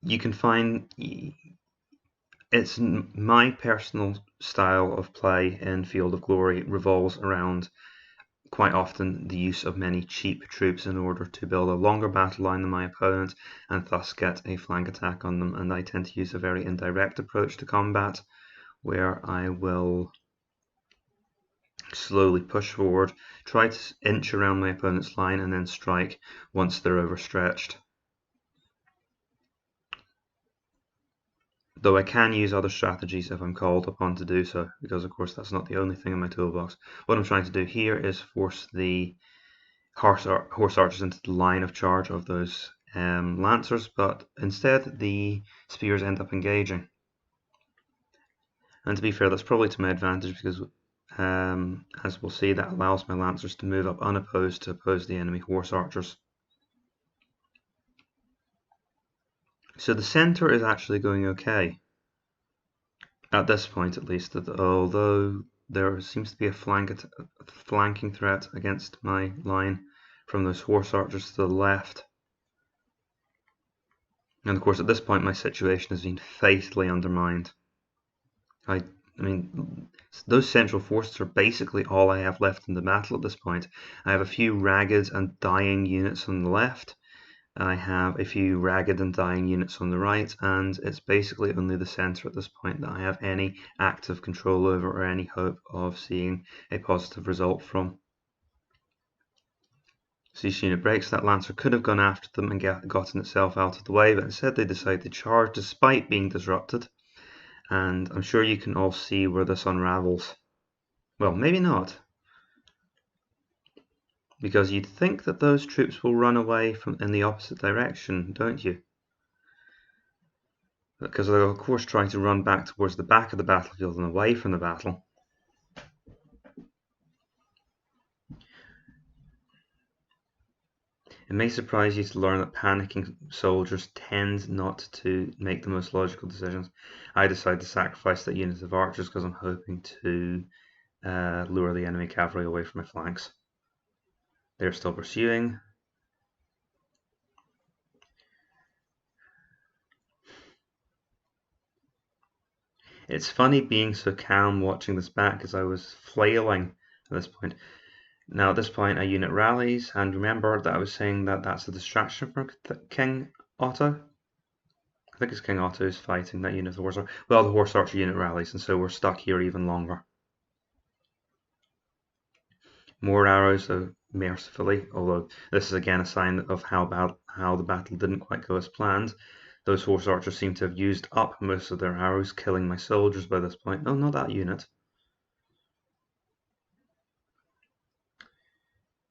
you can find it's my personal style of play in Field of Glory revolves around quite often the use of many cheap troops in order to build a longer battle line than my opponent and thus get a flank attack on them, and I tend to use a very indirect approach to combat, where I will slowly push forward, try to inch around my opponent's line, and then strike once they're overstretched. Though I can use other strategies if I'm called upon to do so, because of course that's not the only thing in my toolbox. What I'm trying to do here is force the horse archers into the line of charge of those lancers, but instead the spears end up engaging. And to be fair, that's probably to my advantage, because as we'll see, that allows my lancers to move up unopposed to oppose the enemy horse archers. So the center is actually going okay, at this point at least, although there seems to be a flanking threat against my line from those horse archers to the left. And of course at this point my situation has been fatally undermined. I mean, those central forces are basically all I have left in the battle at this point. I have a few ragged and dying units on the left, I have a few ragged and dying units on the right, and it's basically only the centre at this point that I have any active control over or any hope of seeing a positive result from. So this unit breaks. That lancer could have gone after them and gotten itself out of the way, but instead they decide to charge despite being disrupted, and I'm sure you can all see where this unravels. Well, maybe not, because you'd think that those troops will run away in the opposite direction, don't you? Because they'll of course try to run back towards the back of the battlefield and away from the battle. It may surprise you to learn that panicking soldiers tend not to make the most logical decisions. I decide to sacrifice that unit of archers because I'm hoping to lure the enemy cavalry away from my flanks. They're still pursuing. It's funny being so calm watching this back, because I was flailing at this point. Now at this point a unit rallies, and remember that I was saying that that's a distraction for King Otto. I think it's King Otto who's fighting that unit of the horse archer. Well, the horse archer unit rallies, and so we're stuck here even longer. More arrows, though mercifully, although this is again a sign of how the battle didn't quite go as planned. Those horse archers seem to have used up most of their arrows, killing my soldiers by this point. No, not that unit.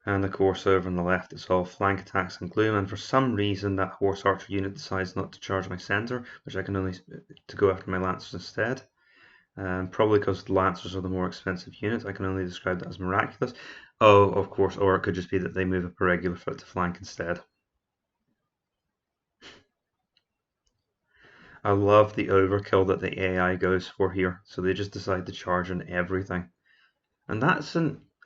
And of course over on the left it's all flank attacks and gloom, and for some reason that horse archer unit decides not to charge my centre, which I can only to go after my lancers instead. Probably because the lancers are the more expensive unit. I can only describe that as miraculous. Oh, of course, or it could just be that they move up a regular foot to flank instead. I love the overkill that the AI goes for here. So they just decide to charge on everything. And I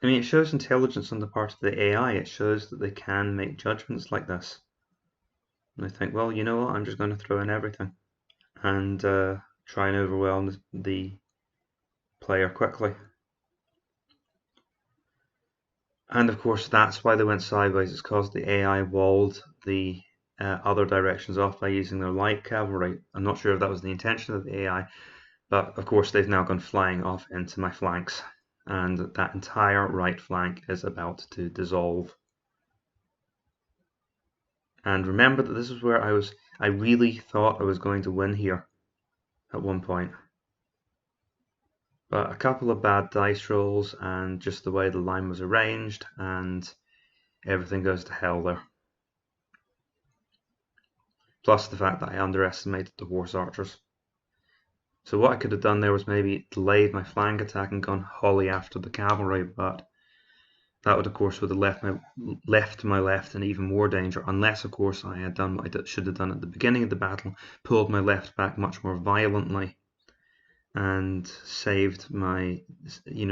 mean, it shows intelligence on the part of the AI. It shows that they can make judgments like this. And I think, well, you know what, I'm just going to throw in everything and try and overwhelm the player quickly. And of course, that's why they went sideways. It's because the AI walled the other directions off by using their light cavalry. I'm not sure if that was the intention of the AI, but of course they've now gone flying off into my flanks, and that entire right flank is about to dissolve. And remember that this is where I really thought I was going to win here at one point. But a couple of bad dice rolls and just the way the line was arranged, and everything goes to hell there. Plus the fact that I underestimated the horse archers. So what I could have done there was maybe delayed my flank attack and gone wholly after the cavalry, but that would of course have left my left in even more danger, unless of course I had done what I should have done at the beginning of the battle, pulled my left back much more violently and saved my,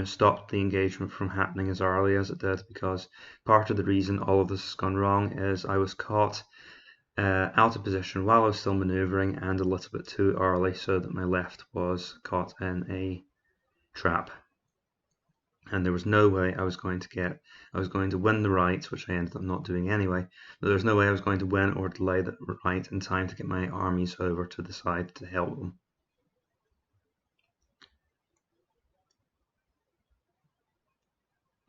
stopped the engagement from happening as early as it did, because part of the reason all of this has gone wrong is I was caught out of position while I was still maneuvering and a little bit too early, so that my left was caught in a trap. And there was no way I was going to win the right, which I ended up not doing anyway, but there was no way I was going to win or delay the right in time to get my armies over to the side to help them.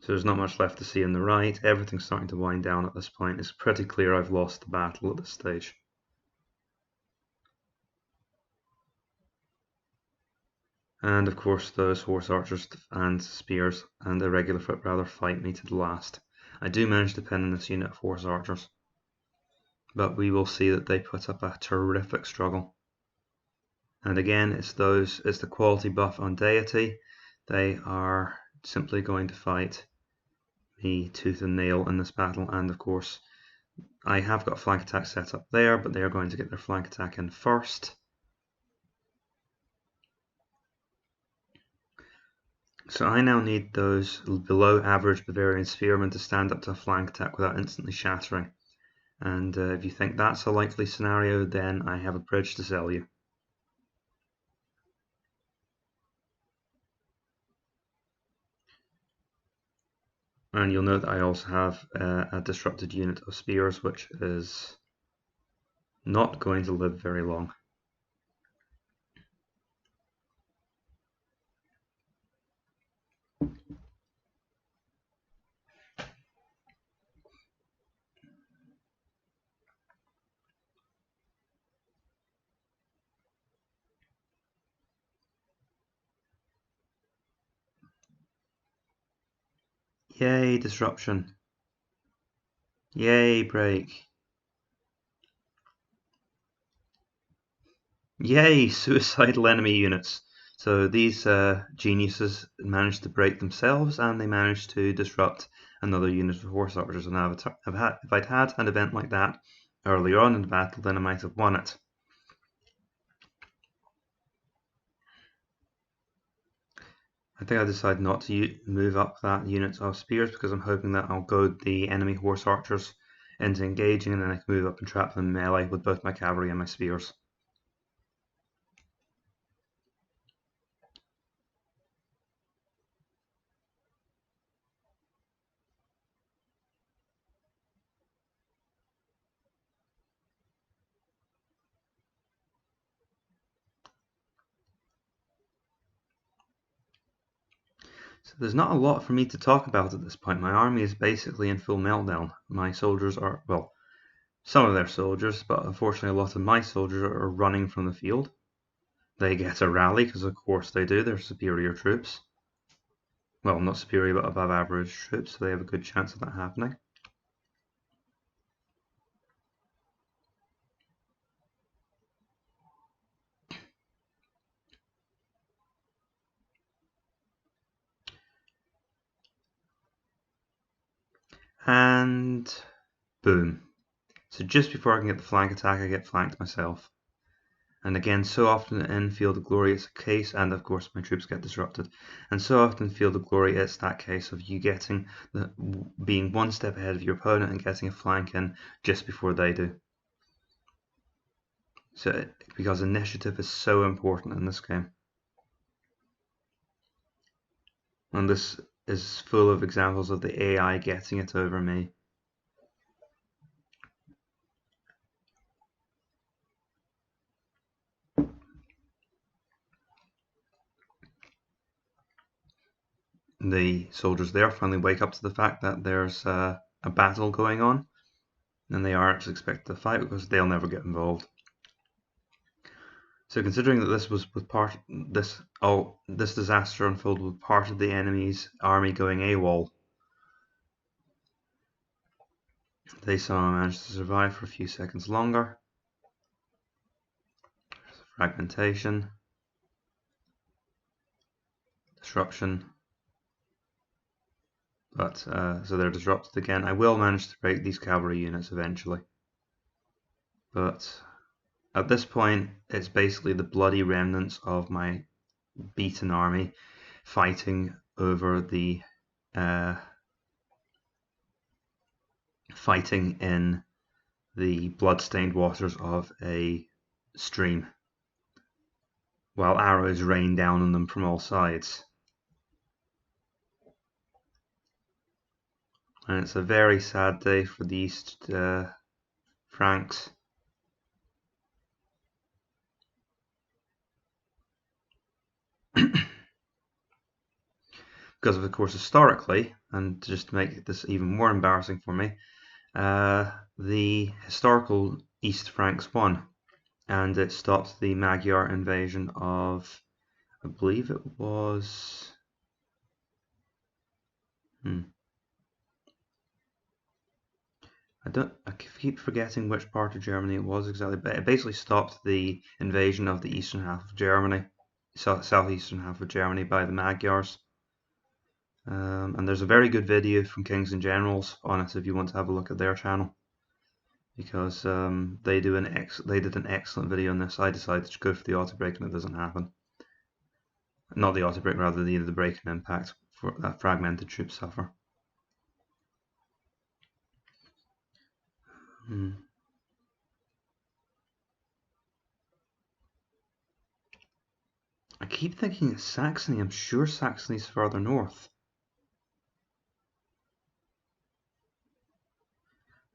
So there's not much left to see on the right. Everything's starting to wind down at this point. It's pretty clear I've lost the battle at this stage. And of course those horse archers and spears and irregular foot rather fight me to the last. I do manage to pin in this unit of horse archers, but we will see that they put up a terrific struggle. And again, it's the quality buff on Deity. They are simply going to fight me tooth and nail in this battle, and of course I have got a flank attack set up there, but they are going to get their flank attack in first. So I now need those below average Bavarian spearmen to stand up to a flank attack without instantly shattering. And if you think that's a likely scenario, then I have a bridge to sell you. And you'll note that I also have a disrupted unit of spears, which is not going to live very long. Yay, disruption. Yay, break. Yay, suicidal enemy units. So these geniuses managed to break themselves, and they managed to disrupt another unit of horse archers. And if I'd had an event like that earlier on in the battle, then I might have won it. I think I decided not to move up that unit of spears because I'm hoping that I'll goad the enemy horse archers into engaging, and then I can move up and trap them melee with both my cavalry and my spears. So there's not a lot for me to talk about at this point. My army is basically in full meltdown. My soldiers are, well, some of their soldiers, but unfortunately a lot of my soldiers are running from the field. They get a rally, because of course they do. They're superior troops. Well, not superior, but above average troops, so they have a good chance of that happening. And boom. So just before I can get the flank attack, I get flanked myself. And again, so often in Field of Glory it's a case, and of course my troops get disrupted. And so often in Field of Glory it's that case of you being one step ahead of your opponent and getting a flank in just before they do. So because initiative is so important in this game. And this is full of examples of the AI getting it over me. The soldiers there finally wake up to the fact that there's a battle going on, and they are actually expected to fight because they'll never get involved. So considering that this was with this disaster unfolded with part of the enemy's army going AWOL, they somehow managed to survive for a few seconds longer. There's fragmentation, disruption. But so they're disrupted again. I will manage to break these cavalry units eventually. But at this point, it's basically the bloody remnants of my beaten army fighting over the fighting in the blood-stained waters of a stream, while arrows rain down on them from all sides. And it's a very sad day for the East Franks. Because of course historically, and just to make this even more embarrassing for me, the historical East Franks won, and it stopped the Magyar invasion of, I believe it was, I keep forgetting which part of Germany it was exactly, but it basically stopped the invasion of the eastern half of Germany, southeastern half of Germany by the Magyars. And there's a very good video from Kings and Generals on it if you want to have a look at their channel, because they did an excellent video on this. I decided to go for the auto break and it doesn't happen. Not the auto break, rather the break and impact for that fragmented troops suffer. I keep thinking it's Saxony. I'm sure Saxony's further north.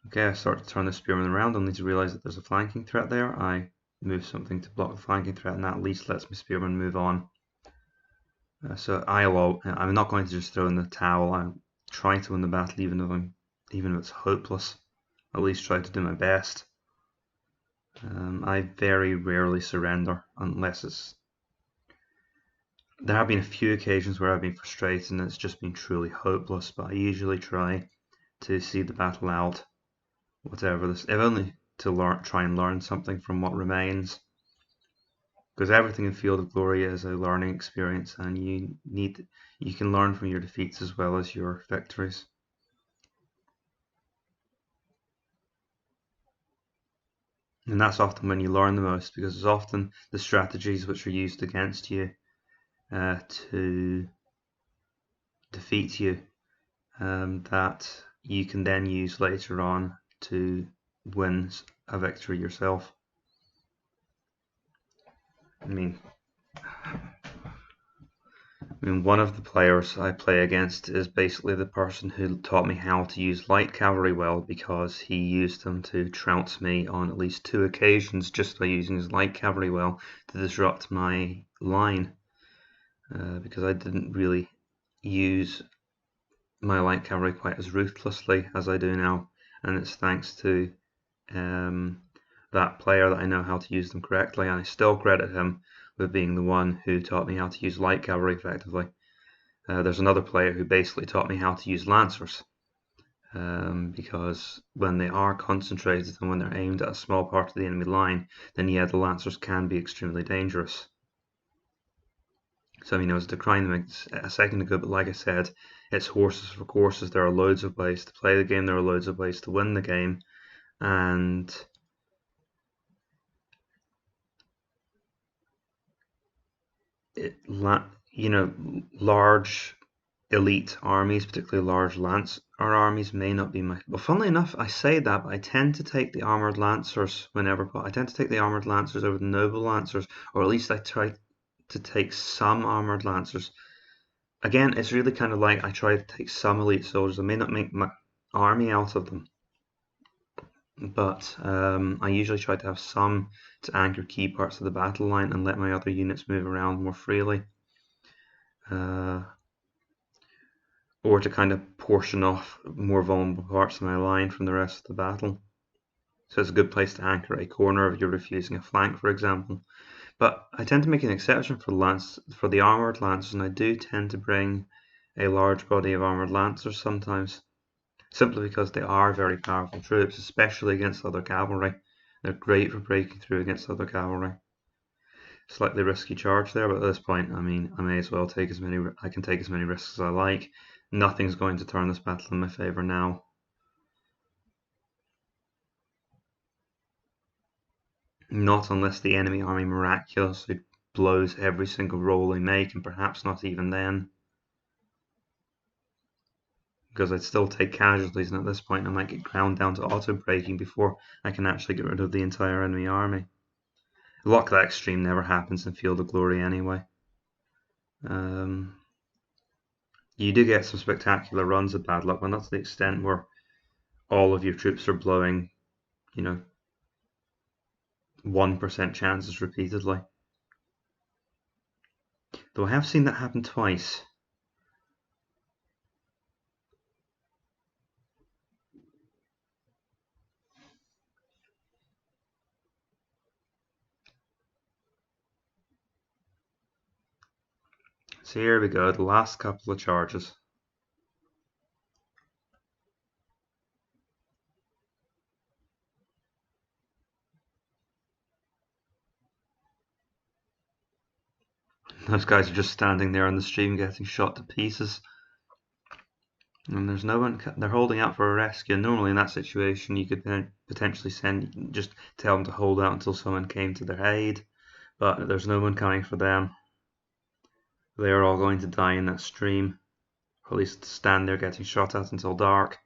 Okay, I start to turn the spearman around, only to realise that there's a flanking threat there. I move something to block the flanking threat, and that at least lets my spearman move on. So I'm not going to just throw in the towel. I'm trying to win the battle, even if it's hopeless. At least try to do my best. I very rarely surrender unless it's. There have been a few occasions where I've been frustrated and it's just been truly hopeless, but I usually try to see the battle out, whatever this, if only to try and learn something from what remains. Because everything in Field of Glory is a learning experience, and you can learn from your defeats as well as your victories. And that's often when you learn the most, because it's often the strategies which are used against you to defeat you that you can then use later on to win a victory yourself. I mean, one of the players I play against is basically the person who taught me how to use light cavalry well, because he used them to trounce me on at least 2 occasions just by using his light cavalry well to disrupt my line, because I didn't really use my light cavalry quite as ruthlessly as I do now, and it's thanks to that player that I know how to use them correctly, and I still credit him with being the one who taught me how to use light cavalry effectively. There's another player who basically taught me how to use lancers, because when they are concentrated and when they're aimed at a small part of the enemy line, then yeah, the lancers can be extremely dangerous. So I mean, I was decrying them a second ago, but like I said, it's horses for courses. There are loads of ways to play the game. There are loads of ways to win the game, and large elite armies, particularly large lancer armies, may not be my. Well, funnily enough, I say that, but I tend to take the armored lancers whenever. I tend to take the armored lancers over the noble lancers, or at least I try to take some armored lancers. Again, it's really kind of like I try to take some elite soldiers. I may not make my army out of them, but I usually try to have some to anchor key parts of the battle line and let my other units move around more freely. Or to kind of portion off more vulnerable parts of my line from the rest of the battle. So it's a good place to anchor a corner if you're refusing a flank, for example. But I tend to make an exception for the armoured lancers, and I do tend to bring a large body of armoured lancers sometimes, simply because they are very powerful troops, especially against other cavalry. They're great for breaking through against other cavalry. Slightly risky charge there, but at this point, I mean, I may as well take as many. I can take as many risks as I like. Nothing's going to turn this battle in my favour now. Not unless the enemy army miraculously blows every single roll they make, and perhaps not even then. Because I'd still take casualties, and at this point I might get ground down to auto-breaking before I can actually get rid of the entire enemy army. Luck that extreme never happens in Field of Glory anyway. You do get some spectacular runs of bad luck, but not to the extent where all of your troops are blowing, 1% chances repeatedly. Though I have seen that happen twice. So here we go, the last couple of charges. Those guys are just standing there on the stream getting shot to pieces. And there's no one, they're holding out for a rescue. Normally in that situation you could potentially just tell them to hold out until someone came to their aid. But there's no one coming for them. They are all going to die in that stream. Or at least stand there getting shot at until dark.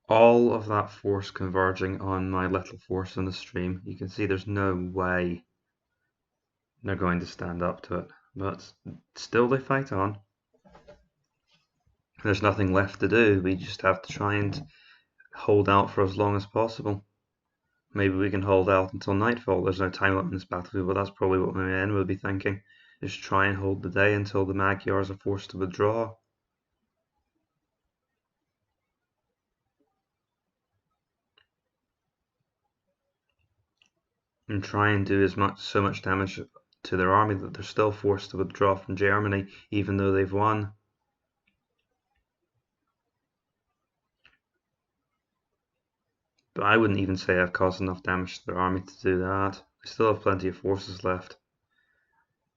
All of that force converging on my little force in the stream. You can see there's no way they're going to stand up to it. But still they fight on. There's nothing left to do. We just have to try and hold out for as long as possible. Maybe we can hold out until nightfall. There's no time limit in this battlefield, but that's probably what my men will be thinking. Just try and hold the day until the Magyars are forced to withdraw. And try and do so much damage to their army that they're still forced to withdraw from Germany, even though they've won. But I wouldn't even say I've caused enough damage to their army to do that. They still have plenty of forces left.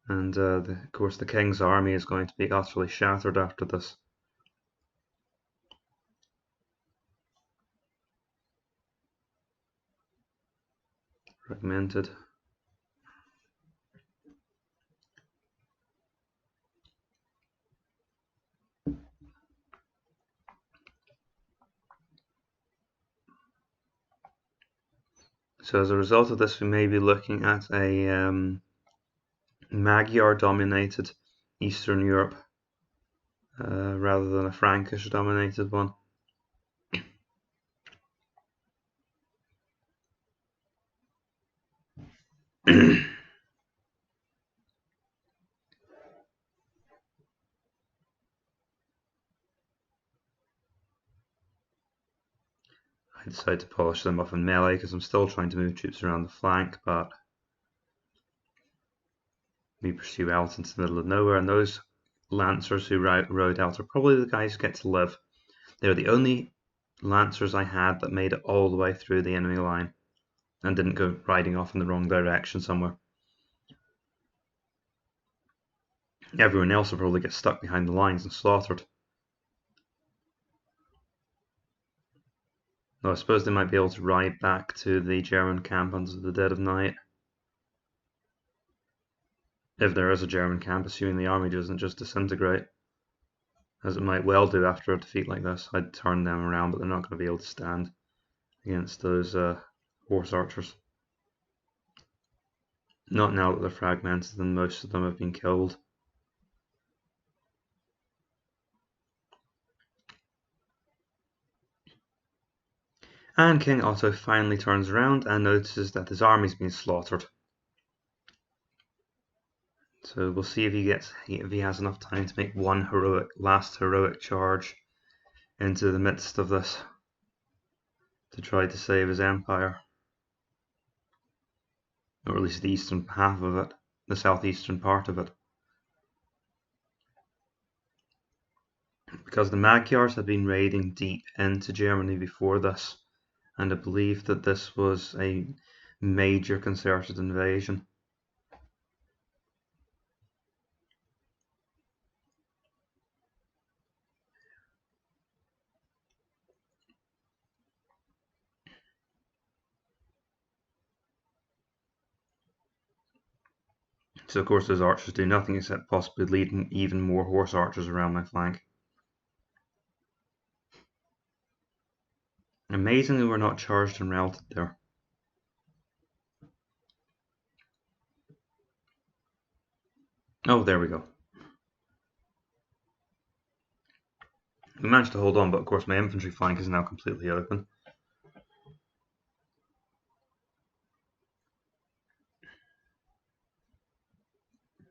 And of course the King's army is going to be utterly shattered after this. Fragmented. So as a result of this, we may be looking at a Magyar-dominated Eastern Europe rather than a Frankish-dominated one. I decided to polish them off in melee because I'm still trying to move troops around the flank, but we pursue out into the middle of nowhere, and those lancers who rode out are probably the guys who get to live. They're the only lancers I had that made it all the way through the enemy line and didn't go riding off in the wrong direction somewhere. Everyone else will probably get stuck behind the lines and slaughtered. Though I suppose they might be able to ride back to the German camp under the dead of night. If there is a German camp, assuming the army doesn't just disintegrate, as it might well do after a defeat like this. I'd turn them around, but they're not going to be able to stand against those horse archers. Not now that they're fragmented and most of them have been killed. And King Otto finally turns around and notices that his army's been slaughtered. So we'll see if he has enough time to make one last heroic charge into the midst of this to try to save his empire, or at least the eastern half of it, the southeastern part of it. Because the Magyars had been raiding deep into Germany before this, and I believe that this was a major concerted invasion. So of course those archers do nothing except possibly lead even more horse archers around my flank. Amazingly, we're not charged and routed there. Oh, there we go. We managed to hold on, but of course my infantry flank is now completely open.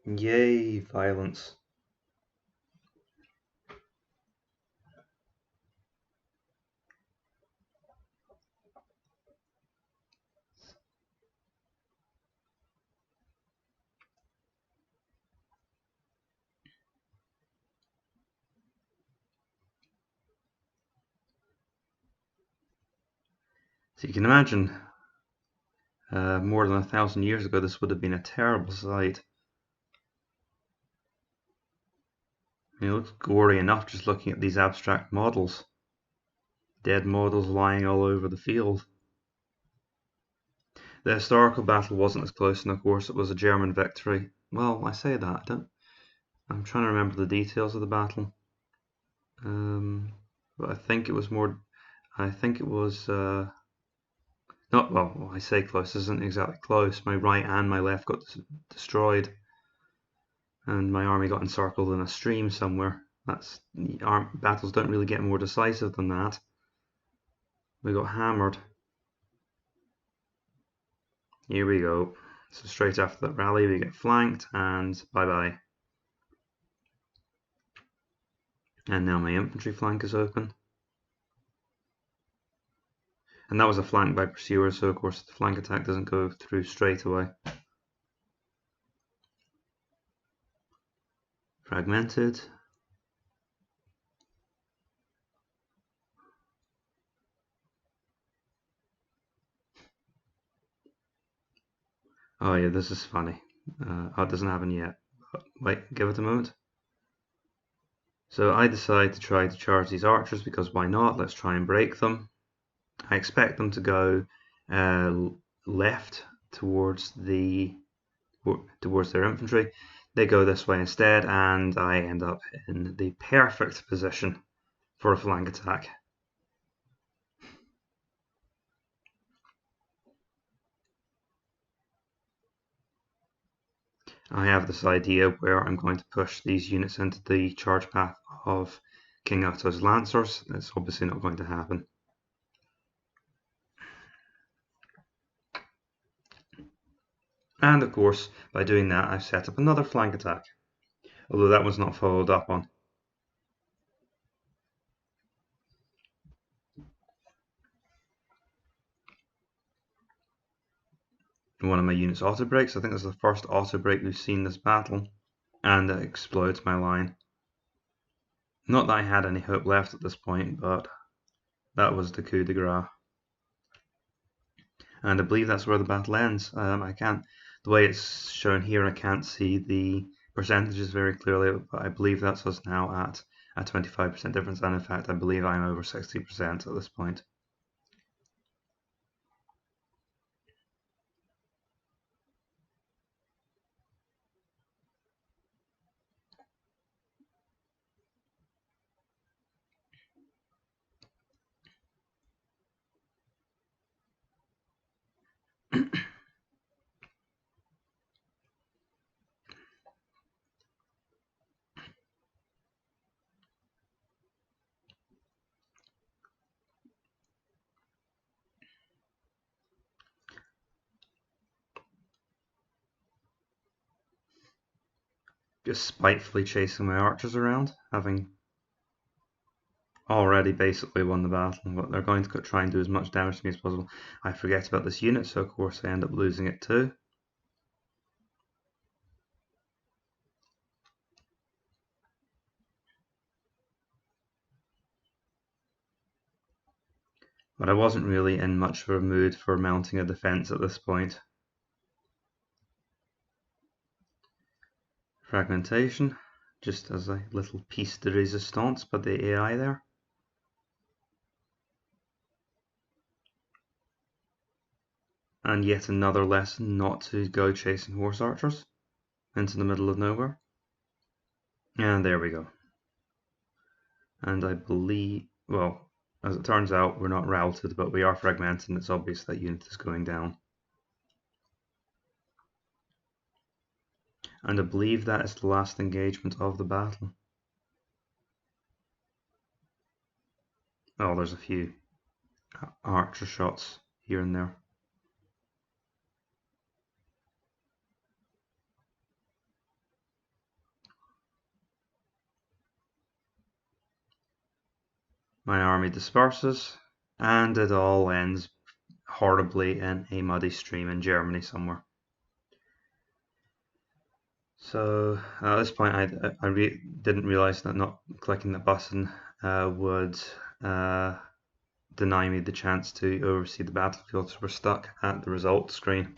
Yay, violence. So you can imagine, more than 1,000 years ago, this would have been a terrible sight. I mean, it looks gory enough just looking at these abstract models. Dead models lying all over the field. The historical battle wasn't as close, and of course it was a German victory. Well, I say that, I'm trying to remember the details of the battle. But I think it was not, well, I say close, isn't exactly close. My right and my left got destroyed, and my army got encircled in a stream somewhere. Battles don't really get more decisive than that. We got hammered. Here we go. So straight after that rally, we get flanked, and bye-bye. And now my infantry flank is open. And that was a flank by pursuers, so of course the flank attack doesn't go through straight away. Fragmented. Oh yeah, this is funny. Oh, it doesn't happen yet. Wait, give it a moment. So I decide to try to charge these archers because why not? Let's try and break them. I expect them to go left towards their infantry. They go this way instead, and I end up in the perfect position for a flank attack. I have this idea where I'm going to push these units into the charge path of King Otto's Lancers. That's obviously not going to happen. And of course, by doing that, I've set up another flank attack, although that was not followed up on. One of my units auto breaks. I think this is the first auto break we've seen this battle, and it explodes my line. Not that I had any hope left at this point, but that was the coup de grace. And I believe that's where the battle ends. I can't, the way it's shown here, I can't see the percentages very clearly, but I believe that's us now at a 25% difference, and in fact I believe I'm over 60% at this point. Just spitefully chasing my archers around, having already basically won the battle, but they're going to try and do as much damage to me as possible. I forget about this unit, so of course I end up losing it too. But I wasn't really in much of a mood for mounting a defense at this point. Fragmentation, just as a little piece de resistance by the AI there. And yet another lesson not to go chasing horse archers into the middle of nowhere. And there we go. And I believe, well, as it turns out, we're not routed, but we are fragmented, and it's obvious that unit is going down. And I believe that is the last engagement of the battle. Oh, there's a few archer shots here and there. My army disperses, and it all ends horribly in a muddy stream in Germany somewhere. So at this point, I didn't realize that not clicking the button would deny me the chance to oversee the battlefield, so we're stuck at the results screen.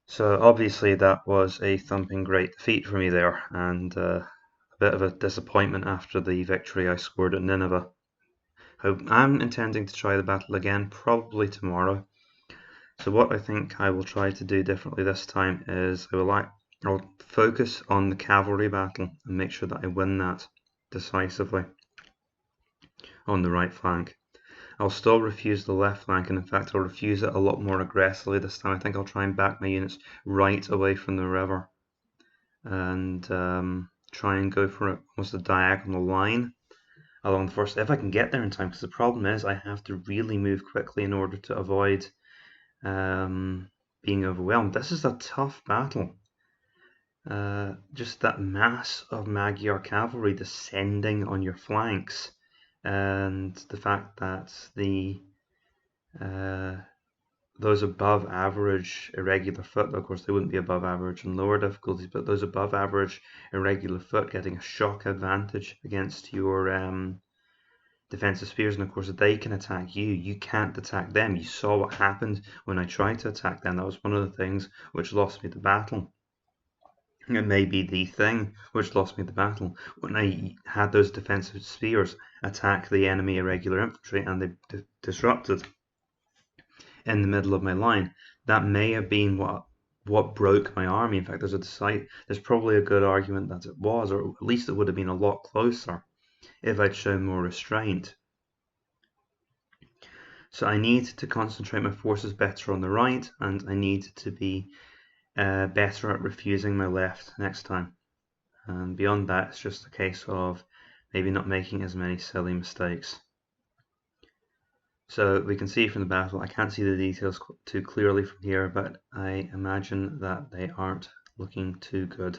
So obviously that was a thumping great defeat for me there, and a bit of a disappointment after the victory I scored at Nineveh. I'm intending to try the battle again, probably tomorrow. So what I think I will try to do differently this time is I'll focus on the cavalry battle and make sure that I win that decisively on the right flank. I'll still refuse the left flank, and in fact I'll refuse it a lot more aggressively this time. I think I'll try and back my units right away from the river and try and go for almost a diagonal line along the first, if I can get there in time, because the problem is I have to really move quickly in order to avoid being overwhelmed. This is a tough battle. Just that mass of Magyar cavalry descending on your flanks, and the fact that those above average irregular foot, of course they wouldn't be above average in lower difficulties, but those above average irregular foot getting a shock advantage against your defensive spears, and of course they can attack you. You can't attack them. You saw what happened when I tried to attack them. That was one of the things which lost me the battle. It may be the thing which lost me the battle, when I had those defensive spears attack the enemy irregular infantry and they disrupted in the middle of my line. That may have been what broke my army. In fact, there's probably a good argument that it was, or at least it would have been a lot closer if I'd shown more restraint. So I need to concentrate my forces better on the right, and I need to be better at refusing my left next time. And beyond that, it's just a case of maybe not making as many silly mistakes. So we can see from the battle, I can't see the details too clearly from here, but I imagine that they aren't looking too good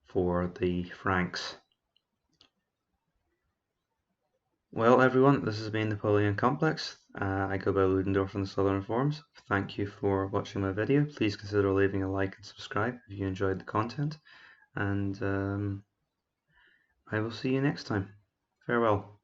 for the Franks. Well, everyone, this has been Napoleon Complex. I go by Ludendorff on the Southern Forums. Thank you for watching my video. Please consider leaving a like and subscribe if you enjoyed the content. And I will see you next time. Farewell.